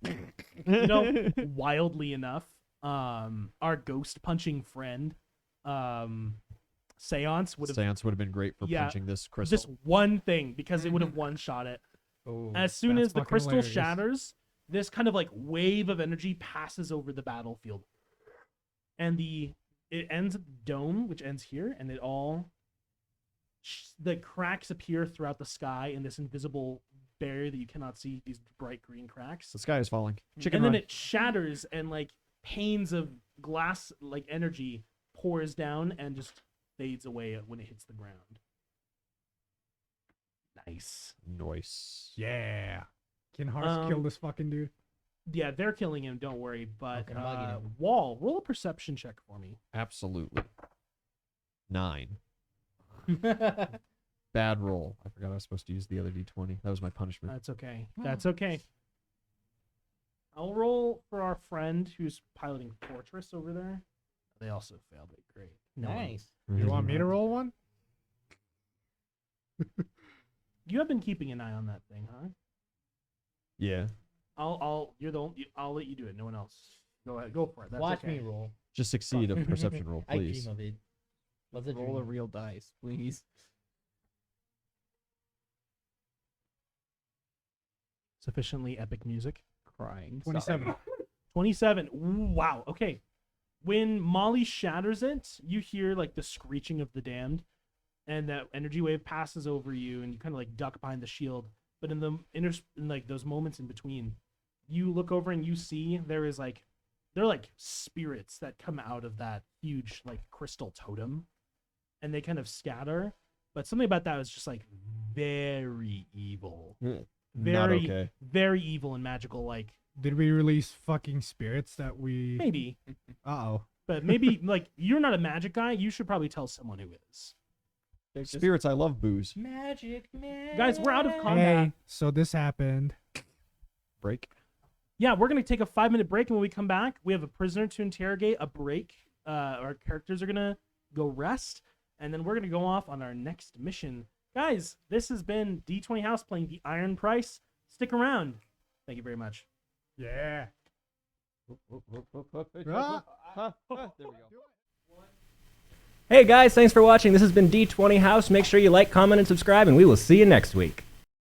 you know, wildly enough, our ghost punching friend, Seance would have Seance would have been great for Yeah, punching this crystal. this one thing because it would have one shot it. Oh, As soon that's as the fucking crystal hilarious. shatters, this kind of like wave of energy passes over the battlefield, and it ends at the dome, which ends here, and the cracks appear throughout the sky in this invisible barrier that you cannot see. These bright green cracks, The sky is falling. Chicken and run. then it shatters, and like panes of glass like energy pours down and just fades away when it hits the ground. Nice. Noise. Yeah. Can Hearts kill this fucking dude? Yeah, they're killing him. Don't worry. But Okay, I'm bugging him. Wall, roll a perception check for me. Absolutely. 9. Bad roll. I forgot I was supposed to use the other d20. That was my punishment. That's okay. That's okay. I'll roll for our friend who's piloting Fortress over there. They also failed it. Great. No one- Nice. You want me to roll one? You have been keeping an eye on that thing, huh? Yeah. I'll let you do it. No one else. Go ahead. Go for it. That's Watch okay. me roll. Just succeed a perception roll, I please. dream of it. What's a roll a dream? real dice, please. Sufficiently epic music. Crying. 27. 27. Ooh, wow. Okay. When Molly shatters it, you hear like the screeching of the damned, and that energy wave passes over you, and you kind of like duck behind the shield. But in in like those moments in between, you look over and you see they're like spirits that come out of that huge like crystal totem, and they kind of scatter. But something about that was just like very evil, Not very okay. very evil and magical. Like Did we release fucking spirits that we... maybe. Uh-oh. But maybe like you're not a magic guy. You should probably tell someone who is. They're just- Spirits, I love booze. Magic man. Guys, we're out of combat. Hey, so this happened. Break. Yeah, we're gonna take a 5-minute break, and when we come back, we have a prisoner to interrogate. A break. Our characters are gonna go rest, and then we're gonna go off on our next mission. Guys, this has been D20 House playing the Iron Price. Stick around. Thank you very much. Yeah. Ah. There we go. Hey guys, thanks for watching. This has been D20 House. Make sure you like, comment, and subscribe, and we will see you next week.